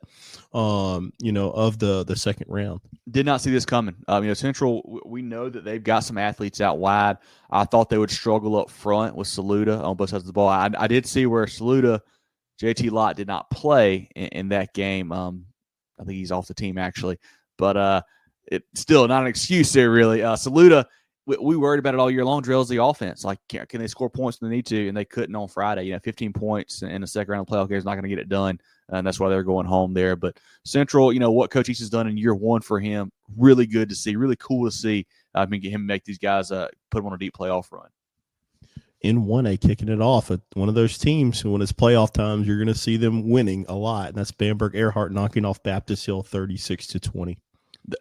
Speaker 2: of the second round.
Speaker 1: Did not see this coming. Central, we know that they've got some athletes out wide. I thought they would struggle up front with Saluda on both sides of the ball. I did see where Saluda, JT Lott did not play in that game. I think he's off the team actually, but it's still not an excuse there really. Saluda, we worried about it all year long. Drills the offense. Like, can they score points when they need to? And they couldn't on Friday. 15 points in the second round of the playoff game is not going to get it done. And that's why they're going home there. But Central, what Coach East has done in year one for him, really good to see. Really cool to see. Get him make these guys put them on a deep playoff run.
Speaker 2: In 1A, kicking it off at one of those teams, when it's playoff times, you're going to see them winning a lot. And that's Bamberg Earhart knocking off Baptist Hill 36-20.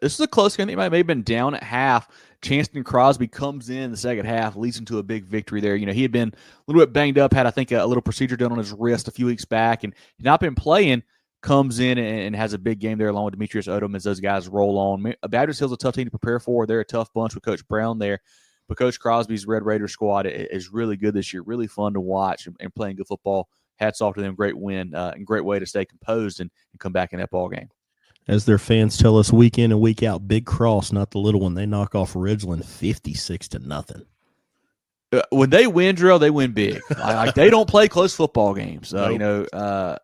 Speaker 1: This is a close game. They might have been down at half. Chanston Crosby comes in the second half, leads into a big victory there. He had been a little bit banged up, had, I think, a little procedure done on his wrist a few weeks back, and he'd not been playing, comes in and has a big game there along with Demetrius Odom as those guys roll on. Baptist Hill's a tough team to prepare for. They're a tough bunch with Coach Brown there. But Coach Crosby's Red Raider squad is really good this year, really fun to watch and playing good football. Hats off to them. Great win and great way to stay composed and come back in that ball game.
Speaker 2: As their fans tell us week in and week out, Big Cross, not the little one. They knock off Ridgeland 56-0.
Speaker 1: When they win, Jerel, they win big. They don't play close football games.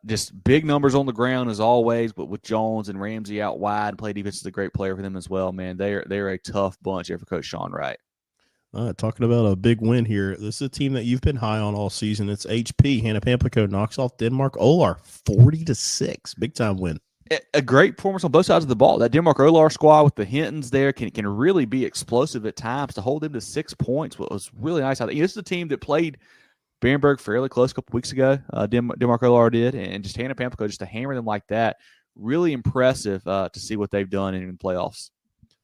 Speaker 1: Just big numbers on the ground as always. But with Jones and Ramsey out wide, and play defense is a great player for them as well. Man, they're a tough bunch here for Coach Sean Wright.
Speaker 2: Talking about a big win here. This is a team that you've been high on all season. It's HP. Hannah Pamplico knocks off Denmark Olar 40-6. Big time win.
Speaker 1: A great performance on both sides of the ball. That Denmark Olar squad with the Hintons there can really be explosive at times. To hold them to 6 points was really nice. This is a team that played Bamberg fairly close a couple weeks ago. Denmark Olar did, and just Hannah Pamplico just to hammer them like that. Really impressive to see what they've done in the playoffs.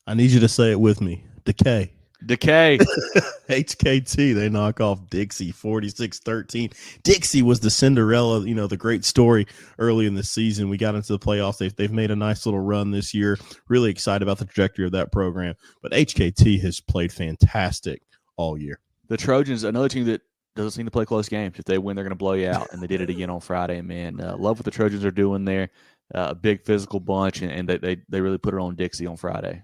Speaker 2: I need you to say it with me. Decay. HKT, they knock off Dixie 46-13. Dixie was the Cinderella, the great story early in the season. We got into the playoffs. They've made a nice little run this year. Really excited about the trajectory of that program. But HKT has played fantastic all year.
Speaker 1: The Trojans, another team that doesn't seem to play close games. If they win, they're going to blow you out. And they did it again on Friday, man. Love what the Trojans are doing there. A big physical bunch, and they really put it on Dixie on Friday.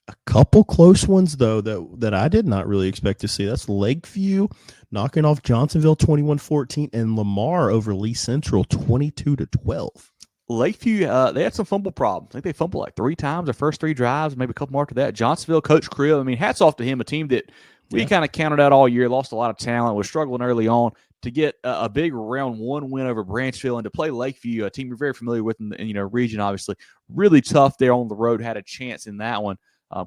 Speaker 2: A couple close ones, though, that I did not really expect to see. That's Lakeview knocking off Johnsonville 21-14 and Lamar over Lee Central 22-12.
Speaker 1: Lakeview, they had some fumble problems. I think they fumbled like 3 times their first 3 drives, maybe a couple more after that. Johnsonville, Coach Creel, hats off to him, a team that we kind of counted out all year, lost a lot of talent, was struggling early on. To get a big round 1 win over Branchville and to play Lakeview, a team you're very familiar with in the region, obviously. Really tough there on the road, had a chance in that one.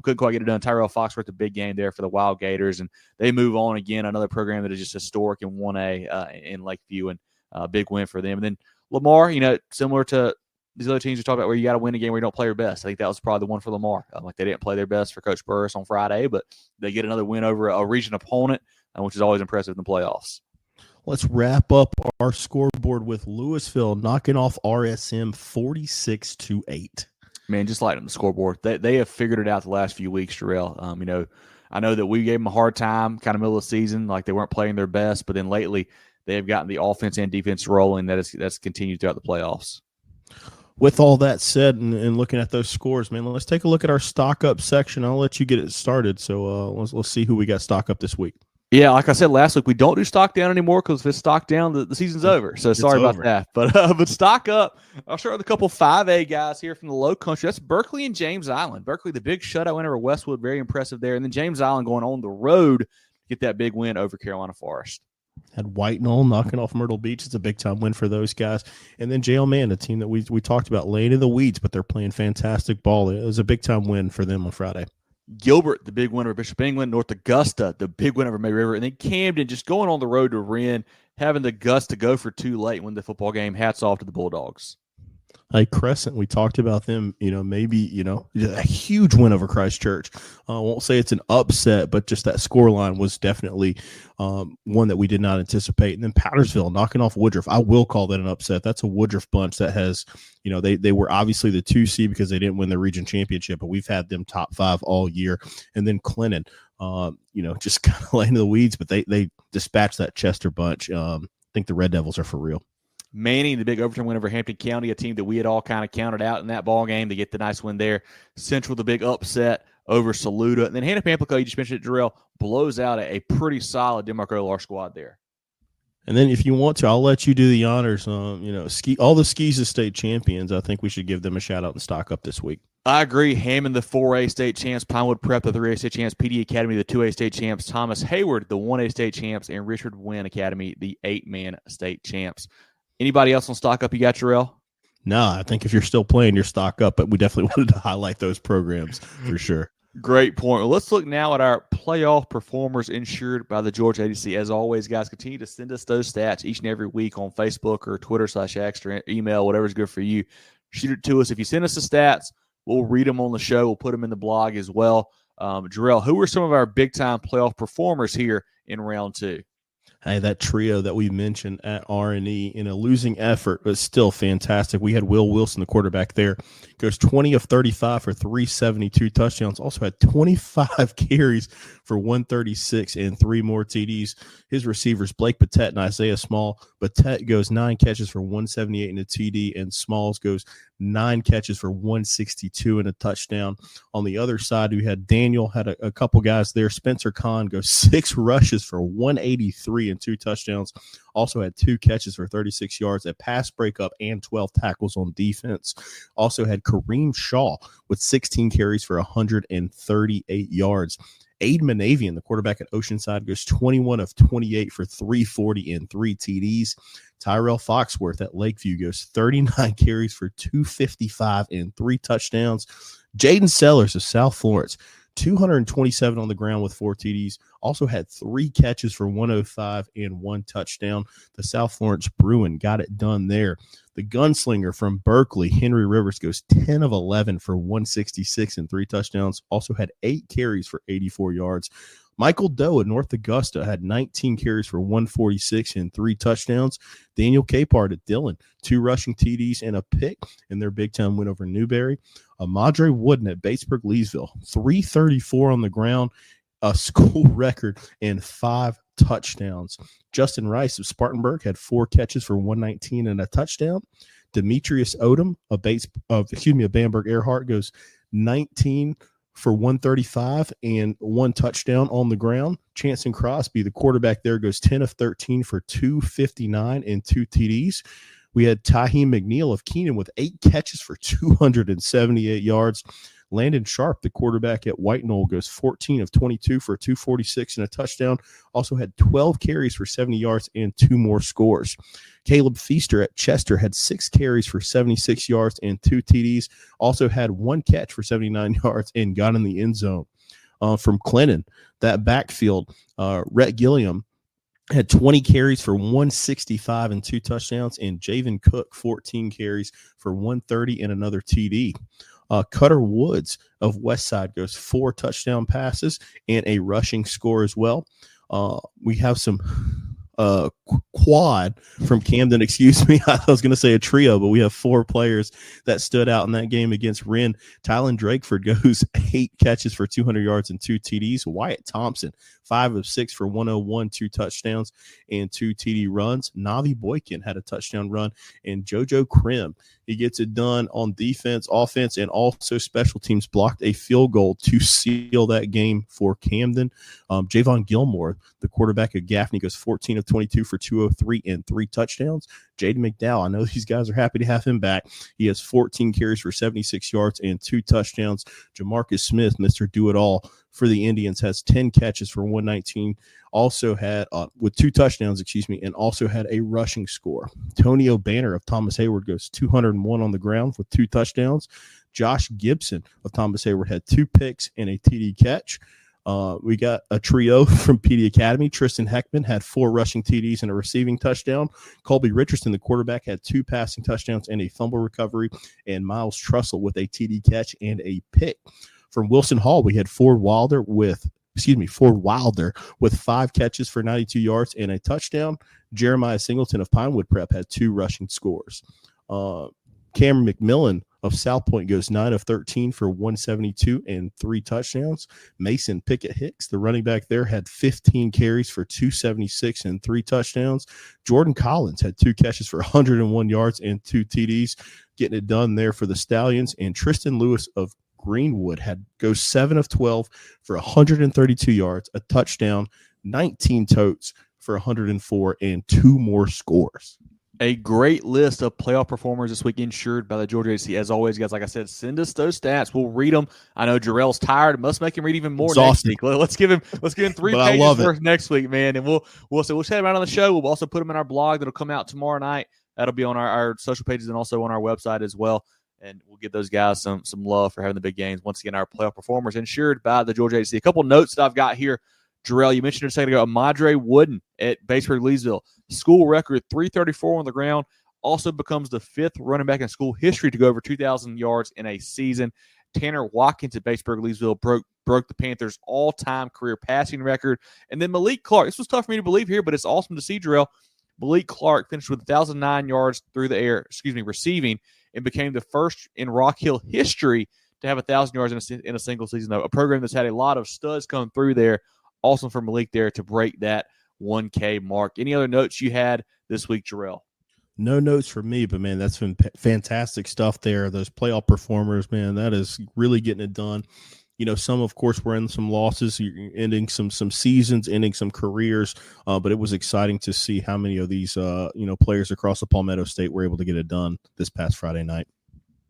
Speaker 1: Couldn't quite get it done. Tyrell Foxworth, a big game there for the Wild Gators, and they move on again. Another program that is just historic in 1A in Lakeview, and a big win for them. And then Lamar, similar to these other teams we talked about, where you got to win a game where you don't play your best. I think that was probably the one for Lamar. They didn't play their best for Coach Burris on Friday, but they get another win over a region opponent, which is always impressive in the playoffs.
Speaker 2: Let's wrap up our scoreboard with Louisville knocking off RSM 46-8.
Speaker 1: Man, just like on the scoreboard, they have figured it out the last few weeks, Jerel. I know that we gave them a hard time kind of middle of the season, like they weren't playing their best, but then lately they have gotten the offense and defense rolling. That's continued throughout the playoffs.
Speaker 2: With all that said, and looking at those scores, man, let's take a look at our stock up section. I'll let you get it started. So let's see who we got stock up this week. Yeah,
Speaker 1: like I said last week, we don't do stock down anymore because if it's stock down, the season's over. So sorry about that. But stock up, I'll start with a couple 5A guys here from the Low Country. That's Berkeley and James Island. Berkeley, the big shutout win over Westwood, very impressive there. And then James Island going on the road to get that big win over Carolina Forest.
Speaker 2: Had White Knoll knocking off Myrtle Beach. It's a big-time win for those guys. And then Jail Man, a team that we talked about, laying in the weeds, but they're playing fantastic ball. It was a big-time win for them on Friday.
Speaker 1: Gilbert, the big winner of Bishop England. North Augusta, the big winner of May River. And then Camden just going on the road to Wren, having the guts to go for 2 late, win the football game. Hats off to the Bulldogs.
Speaker 2: Like Crescent, we talked about them, maybe, a huge win over Christ Church. I won't say it's an upset, but just that scoreline was definitely one that we did not anticipate. And then Powdersville knocking off Woodruff. I will call that an upset. That's a Woodruff bunch that has, they were obviously the 2 seed because they didn't win the region championship, but we've had them top 5 all year. And then Clinton, just kind of laying in the weeds, but they dispatched that Chester bunch. I think the Red Devils are for real.
Speaker 1: Manning, the big overtime win over Hampton County, a team that we had all kind of counted out in that ball game. They get the nice win there. Central, the big upset over Saluda. And then Hannah Pamplico, you just mentioned it, Jerel, blows out a pretty solid Denmark Olar squad there.
Speaker 2: And then if you want to, I'll let you do the honors. All the Skis state champions, I think we should give them a shout out and stock up this week.
Speaker 1: I agree. Hammond, the 4A state champs, Pinewood Prep, the 3A state champs, PD Academy, the 2A state champs, Thomas Hayward, the 1A state champs, and Richard Wynn Academy, the 8-man state champs. Anybody else on stock up you got, Jerel?
Speaker 2: No, I think if you're still playing, you're stock up, but we definitely wanted to highlight those programs for sure.
Speaker 1: Great point. Well, let's look now at our playoff performers insured by the Georgia ADC. As always, guys, continue to send us those stats each and every week on Facebook or Twitter/X or email, whatever's good for you. Shoot it to us. If you send us the stats, we'll read them on the show. We'll put them in the blog as well. Jerel, who are some of our big-time playoff performers here in round 2?
Speaker 2: Hey, that trio that we mentioned at R&E in a losing effort, but still fantastic. We had Will Wilson, the quarterback there, goes 20 of 35 for 372 touchdowns. Also had 25 carries for 136 and 3 more TDs. His receivers, Blake Patet and Isaiah Small. Patet goes 9 catches for 178 and a TD, and Smalls goes 9 catches for 162 and a touchdown. On the other side, we had Daniel, had a couple guys there. Spencer Kahn goes 6 rushes for 183 and 2 touchdowns. Also had 2 catches for 36 yards, a pass breakup, and 12 tackles on defense. Also had Kareem Shaw with 16 carries for 138 yards. Aid Manavian, the quarterback at Oceanside, goes 21 of 28 for 340 and 3 TDs. Tyrell Foxworth at Lakeview goes 39 carries for 255 and 3 touchdowns. Jaden Sellers of South Florence, 227 on the ground with 4 TDs. Also had 3 catches for 105 and 1 touchdown. The South Florence Bruin got it done there. The gunslinger from Berkeley, Henry Rivers, goes 10 of 11 for 166 and 3 touchdowns. Also had 8 carries for 84 yards. Michael Doe at North Augusta had 19 carries for 146 and 3 touchdowns. Daniel Capard at Dillon, 2 rushing TDs and a pick in their big-time win over Newberry. Madre Wooden at Batesburg Leesville, 334 on the ground, a school record, and 5 touchdowns. Justin Rice of Spartanburg had 4 catches for 119 and a touchdown. Demetrius Odom of Bamberg Earhart goes 19 for 135 and 1 touchdown on the ground. Chanson Crosby, the quarterback there, goes 10 of 13 for 259 and 2 TDs. We had Taheem McNeil of Keenan with 8 catches for 278 yards. Landon Sharp, the quarterback at White Knoll, goes 14 of 22 for 246 and a touchdown. Also had 12 carries for 70 yards and 2 more scores. Caleb Feaster at Chester had 6 carries for 76 yards and 2 TDs. Also had 1 catch for 79 yards and got in the end zone. From Clinton, that backfield, Rhett Gilliam had 20 carries for 165 and 2 touchdowns, and Javen Cook 14 carries for 130 and another TD. Cutter Woods of Westside goes 4 touchdown passes and a rushing score as well. We have some quad from Camden, I was going to say a trio, but we have 4 players that stood out in that game against Wren. Tylen Drakeford goes 8 catches for 200 yards and 2 TDs. Wyatt Thompson, 5 of 6 for 101, 2 touchdowns and 2 TD runs. Navi Boykin had a touchdown run, and JoJo Krim, he gets it done on defense, offense, and also special teams, blocked a field goal to seal that game for Camden. Javon Gilmore, the quarterback of Gaffney, goes 14 of 22 for 203 and 3 touchdowns. Jaden McDowell, I know these guys are happy to have him back. He has 14 carries for 76 yards and 2 touchdowns. Jamarcus Smith, Mr. Do-It-All for the Indians, has 10 catches for 119. Also had, with 2 touchdowns, and also had a rushing score. Tony O'Banner of Thomas Hayward goes 201 on the ground with 2 touchdowns. Josh Gibson of Thomas Hayward had 2 picks and a TD catch. We got a trio from PD Academy. Tristan Heckman had 4 rushing TDs and a receiving touchdown. Colby Richardson, the quarterback, had 2 passing touchdowns and a fumble recovery. And Miles Trussell with a TD catch and a pick. From Wilson Hall, we had Ford Wilder with 5 catches for 92 yards and a touchdown. Jeremiah Singleton of Pinewood Prep had 2 rushing scores. Cameron McMillan of South Point goes 9 of 13 for 172 and 3 touchdowns. Mason Pickett Hicks, the running back there, had 15 carries for 276 and 3 touchdowns. Jordan Collins had 2 catches for 101 yards and 2 TDs, getting it done there for the Stallions. And Tristan Lewis of Greenwood goes 7 of 12 for 132 yards, a touchdown, 19 totes for 104 and 2 more scores.
Speaker 1: A great list of playoff performers this week insured by the Georgia ADC. As always, guys, like I said, send us those stats. We'll read them. I know Jerel's tired. It must make him read even more next week. Let's give him 3 pages worth next week, man. And we'll chat about it on the show. We'll also put them in our blog that'll come out tomorrow night. That'll be on our social pages and also on our website as well. And we'll give those guys some love for having the big games. Once again, our playoff performers insured by the Georgia ADC. A couple notes that I've got here. Jerel, you mentioned it a second ago, Amadre Wooden at Batesburg-Leesville. School record, 334 on the ground. Also becomes the 5th running back in school history to go over 2,000 yards in a season. Tanner Watkins at Batesburg-Leesville broke the Panthers' all-time career passing record. And then Malik Clark. This was tough for me to believe here, but it's awesome to see, Jerel. Malik Clark finished with 1,009 yards through the air, receiving, and became the first in Rock Hill history to have 1,000 yards in a single season, though. A program that's had a lot of studs come through there. Awesome for Malik there to break that 1K mark. Any other notes you had this week, Jerel?
Speaker 2: No notes for me, but, man, that's been fantastic stuff there. Those playoff performers, man, that is really getting it done. You know, some, of course, were in some losses, ending some seasons, ending some careers, but it was exciting to see how many of these, players across the Palmetto State were able to get it done this past Friday night.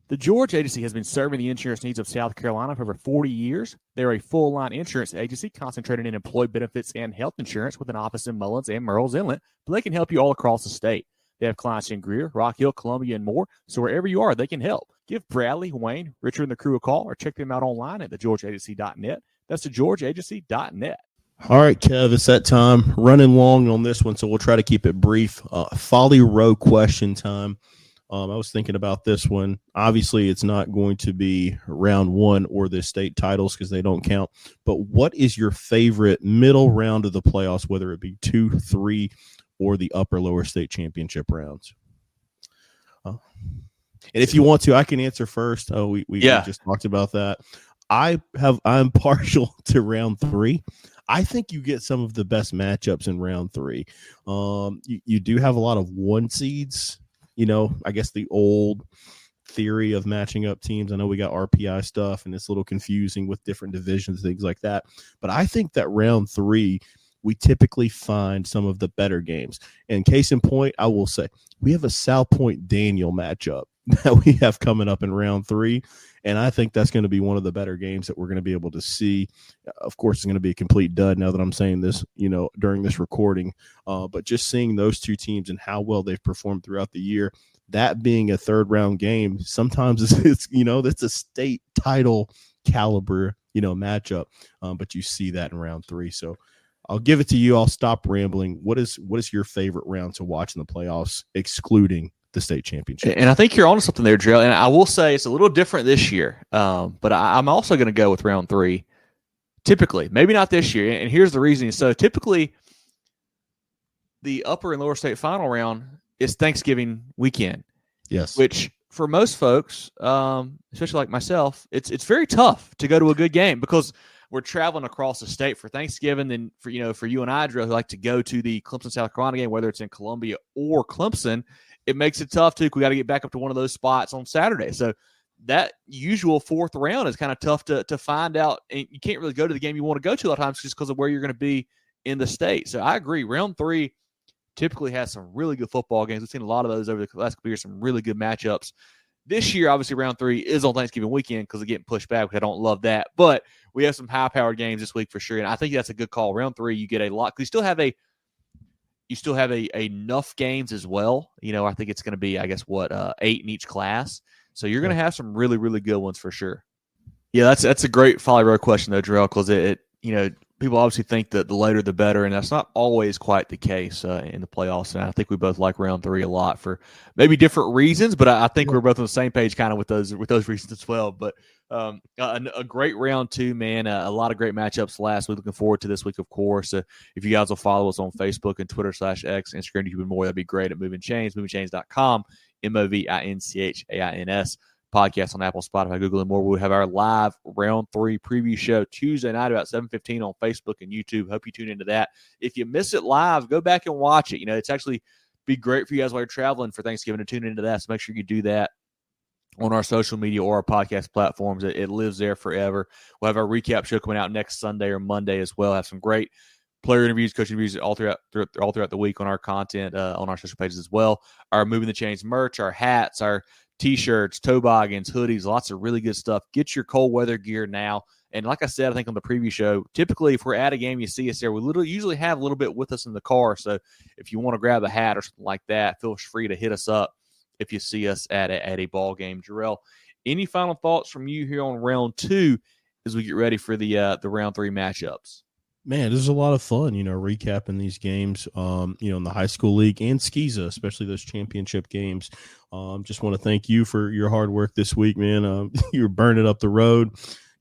Speaker 1: The Georgia Agency has been serving the insurance needs of South Carolina for over 40 years. They're a full-line insurance agency concentrated in employee benefits and health insurance with an office in Mullins and Murrells Inlet, but they can help you all across the state. They have clients in Greer, Rock Hill, Columbia, and more, so wherever you are, they can help. Give Bradley, Wayne, Richard, and the crew a call or check them out online at thegeorgiaagency.net. That's thegeorgiaagency.net.
Speaker 2: All right, Kev, it's that time. Running long on this one, so we'll try to keep it brief. Folly Row question time. I was thinking about this one. Obviously, it's not going to be round 1 or the state titles because they don't count. But what is your favorite middle round of the playoffs, whether it be 2, 3, or the upper lower state championship rounds? And if you want to, I can answer first. We just talked about that. I'm partial to round 3. I think you get some of the best matchups in round 3. You do have a lot of 1 seeds. You know, I guess the old theory of matching up teams. I know we got RPI stuff and it's a little confusing with different divisions, things like that. But I think that round 3, we typically find some of the better games. And case in point, I will say we have a South Point Daniel matchup that we have coming up in round 3. And I think that's going to be one of the better games that we're going to be able to see. Of course, it's going to be a complete dud now that I'm saying this, during this recording. But just seeing those 2 teams and how well they've performed throughout the year, that being a 3rd round game, sometimes it's a state title caliber, matchup. But you see that in round 3. So I'll give it to you. I'll stop rambling. What is your favorite round to watch in the playoffs, excluding the state championship?
Speaker 1: And I think you're onto something there, Jerel. And I will say it's a little different this year. But I'm also going to go with round 3. Typically, maybe not this year. And here's the reason. So typically, the upper and lower state final round is Thanksgiving weekend.
Speaker 2: Yes. Which
Speaker 1: for most folks, especially like myself, it's very tough to go to a good game because we're traveling across the state for Thanksgiving. Then for you and I, Jerel, who like to go to the Clemson, South Carolina game, whether it's in Columbia or Clemson, it makes it tough, too. We got to get back up to one of those spots on Saturday. So that usual 4th round is kind of tough to find out. And you can't really go to the game you want to go to a lot of times just because of where you're going to be in the state. So I agree. Round 3 typically has some really good football games. We've seen a lot of those over the last couple of years, some really good matchups. This year, obviously, round 3 is on Thanksgiving weekend because of getting pushed back, which I don't love that. But we have some high-powered games this week for sure, and I think that's a good call. Round 3, you get a lot. You still have enough games as well. I think it's going to be, 8 in each class. So you're going to have some really, really good ones for sure. Yeah, that's a great Folly Row question, though, Jerel, because people obviously think that the later the better, and that's not always quite the case in the playoffs. And I think we both like round 3 a lot for maybe different reasons, but I think we're both on the same page kind of with those reasons as well. But a great round 2, man. A lot of great matchups last week. Looking forward to this week, of course. If you guys will follow us on Facebook and Twitter /X, Instagram, YouTube, and more, that'd be great at Movin Chains, movinchains.com, MOVINCHAINS. Podcast on Apple, Spotify, Google, and more. We'll have our live round 3 preview show Tuesday night about 7:15 on Facebook and YouTube. Hope you tune into that. If you miss it live, go back and watch it. It's actually be great for you guys while you're traveling for Thanksgiving to tune into that. So make sure you do that on our social media or our podcast platforms. It lives there forever. We'll have our recap show coming out next Sunday or Monday as well. Have some great player interviews, coach interviews all throughout the week on our content, on our social pages as well. Our Movin The Chains merch, our hats, our T-shirts, toboggans, hoodies, lots of really good stuff. Get your cold weather gear now. And like I said, I think on the preview show, typically if we're at a game, you see us there. We usually have a little bit with us in the car. So if you want to grab a hat or something like that, feel free to hit us up if you see us at a ball game. Jerel, any final thoughts from you here on round 2 as we get ready for the round 3 matchups?
Speaker 2: Man, this is a lot of fun, recapping these games, in the high school league and SCSA, especially those championship games. Just want to thank you for your hard work this week, man. You're burning up the road,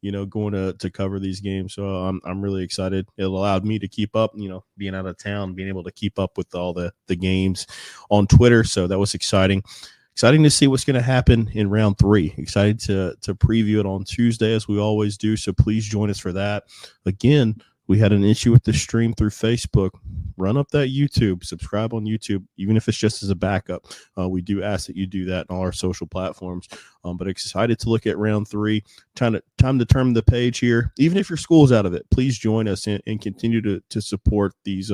Speaker 2: going to cover these games. So I'm really excited. It allowed me to keep up, being out of town, being able to keep up with all the games on Twitter. So that was exciting. Exciting to see what's going to happen in round 3. Excited to preview it on Tuesday as we always do. So please join us for that. Again, we had an issue with the stream through Facebook. Run up that YouTube, subscribe on YouTube, even if it's just as a backup. We do ask that you do that on all our social platforms. But excited to look at round 3. Time to turn the page here. Even if your school's out of it, please join us and continue to support these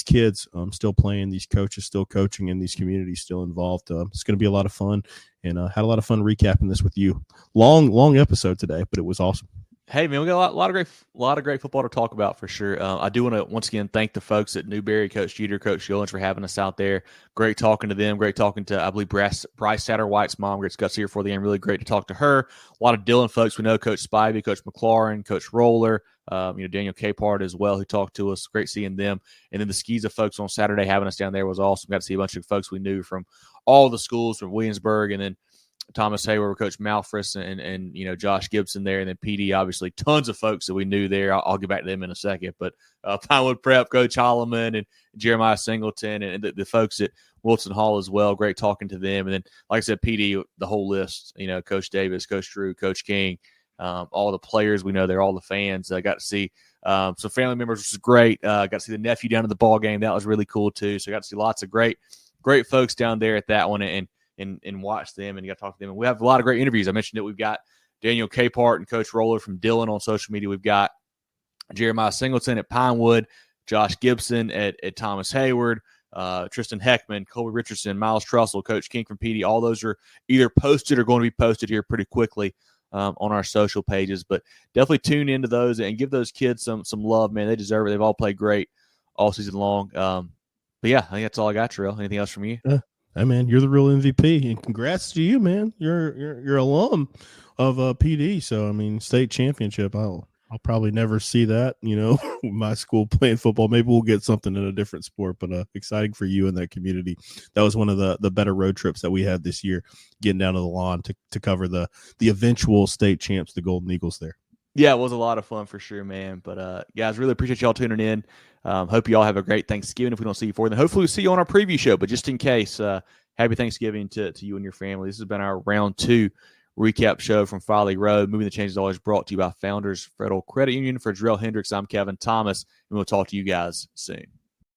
Speaker 2: kids still playing, these coaches still coaching, and these communities still involved. It's going to be a lot of fun, and had a lot of fun recapping this with you. Long episode today, but it was awesome.
Speaker 1: Hey, man, we got a lot of great football to talk about for sure. I do want to once again thank the folks at Newberry, Coach Jeter, Coach Gillens for having us out there. Great talking to them. Great talking to, I believe, Bryce Satterwhite's mom. Great to see her for the game. Really great to talk to her. A lot of Dillon folks we know, Coach Spivey, Coach McLaurin, Coach Roller, Daniel Capehart as well, who talked to us. Great seeing them. And then the SCSA folks on Saturday having us down there was awesome. Got to see a bunch of folks we knew from all the schools from Williamsburg, and then Thomas Hayward, Coach Malfris, and Josh Gibson there, and then PD, obviously tons of folks that we knew there. I'll get back to them in a second, but Pinewood Prep, Coach Holloman and Jeremiah Singleton, and the folks at Wilson Hall as well. Great talking to them. And then, like I said, PD, the whole list, Coach Davis, Coach Drew, Coach King, all the players we know there, all the fans. I got to see some family members, which was great. Got to see the nephew down at the ball game. That was really cool too. So I got to see lots of great folks down there at that one, and watch them, and you got to talk to them. And we have a lot of great interviews. I mentioned that we've got Daniel Capehart and Coach Roller from Dillon on social media. We've got Jeremiah Singleton at Pinewood, Josh Gibson at Thomas Hayward, Tristan Heckman, Colby Richardson, Miles Trussell, Coach King from PD. All those are either posted or going to be posted here pretty quickly on our social pages. But definitely tune into those and give those kids some love, man. They deserve it. They've all played great all season long. But yeah, I think that's all I got, Jerel. Anything else from you?
Speaker 2: Hey, man, you're the real MVP, and congrats to you, man. You're alum of PD, so I mean, state championship. I'll probably never see that, my school playing football. Maybe we'll get something in a different sport, but exciting for you and that community. That was one of the better road trips that we had this year, getting down to the lawn to cover the eventual state champs, the Golden Eagles there.
Speaker 1: Yeah, it was a lot of fun for sure, man. But guys, really appreciate y'all tuning in. Hope you all have a great Thanksgiving. If we don't see you before then, hopefully we'll see you on our preview show. But just in case, happy Thanksgiving to you and your family. This has been our round 2 recap show from Folly Road. Moving the Chains is always brought to you by Founders Federal Credit Union. For Jerel Hendricks, I'm Kevin Thomas, and we'll talk to you guys soon.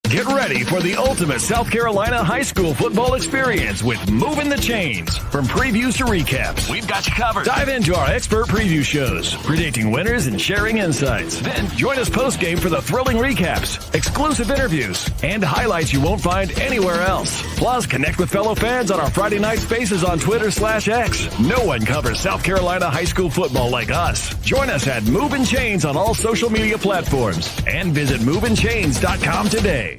Speaker 3: Get ready for the ultimate South Carolina high school football experience with Movin The Chains. From previews to recaps, we've got you covered. Dive into our expert preview shows, predicting winners and sharing insights. Then join us post-game for the thrilling recaps, exclusive interviews, and highlights you won't find anywhere else. Plus, connect with fellow fans on our Friday night spaces on Twitter/X. No one covers South Carolina high school football like us. Join us at Movin Chains on all social media platforms and visit movinchains.com today.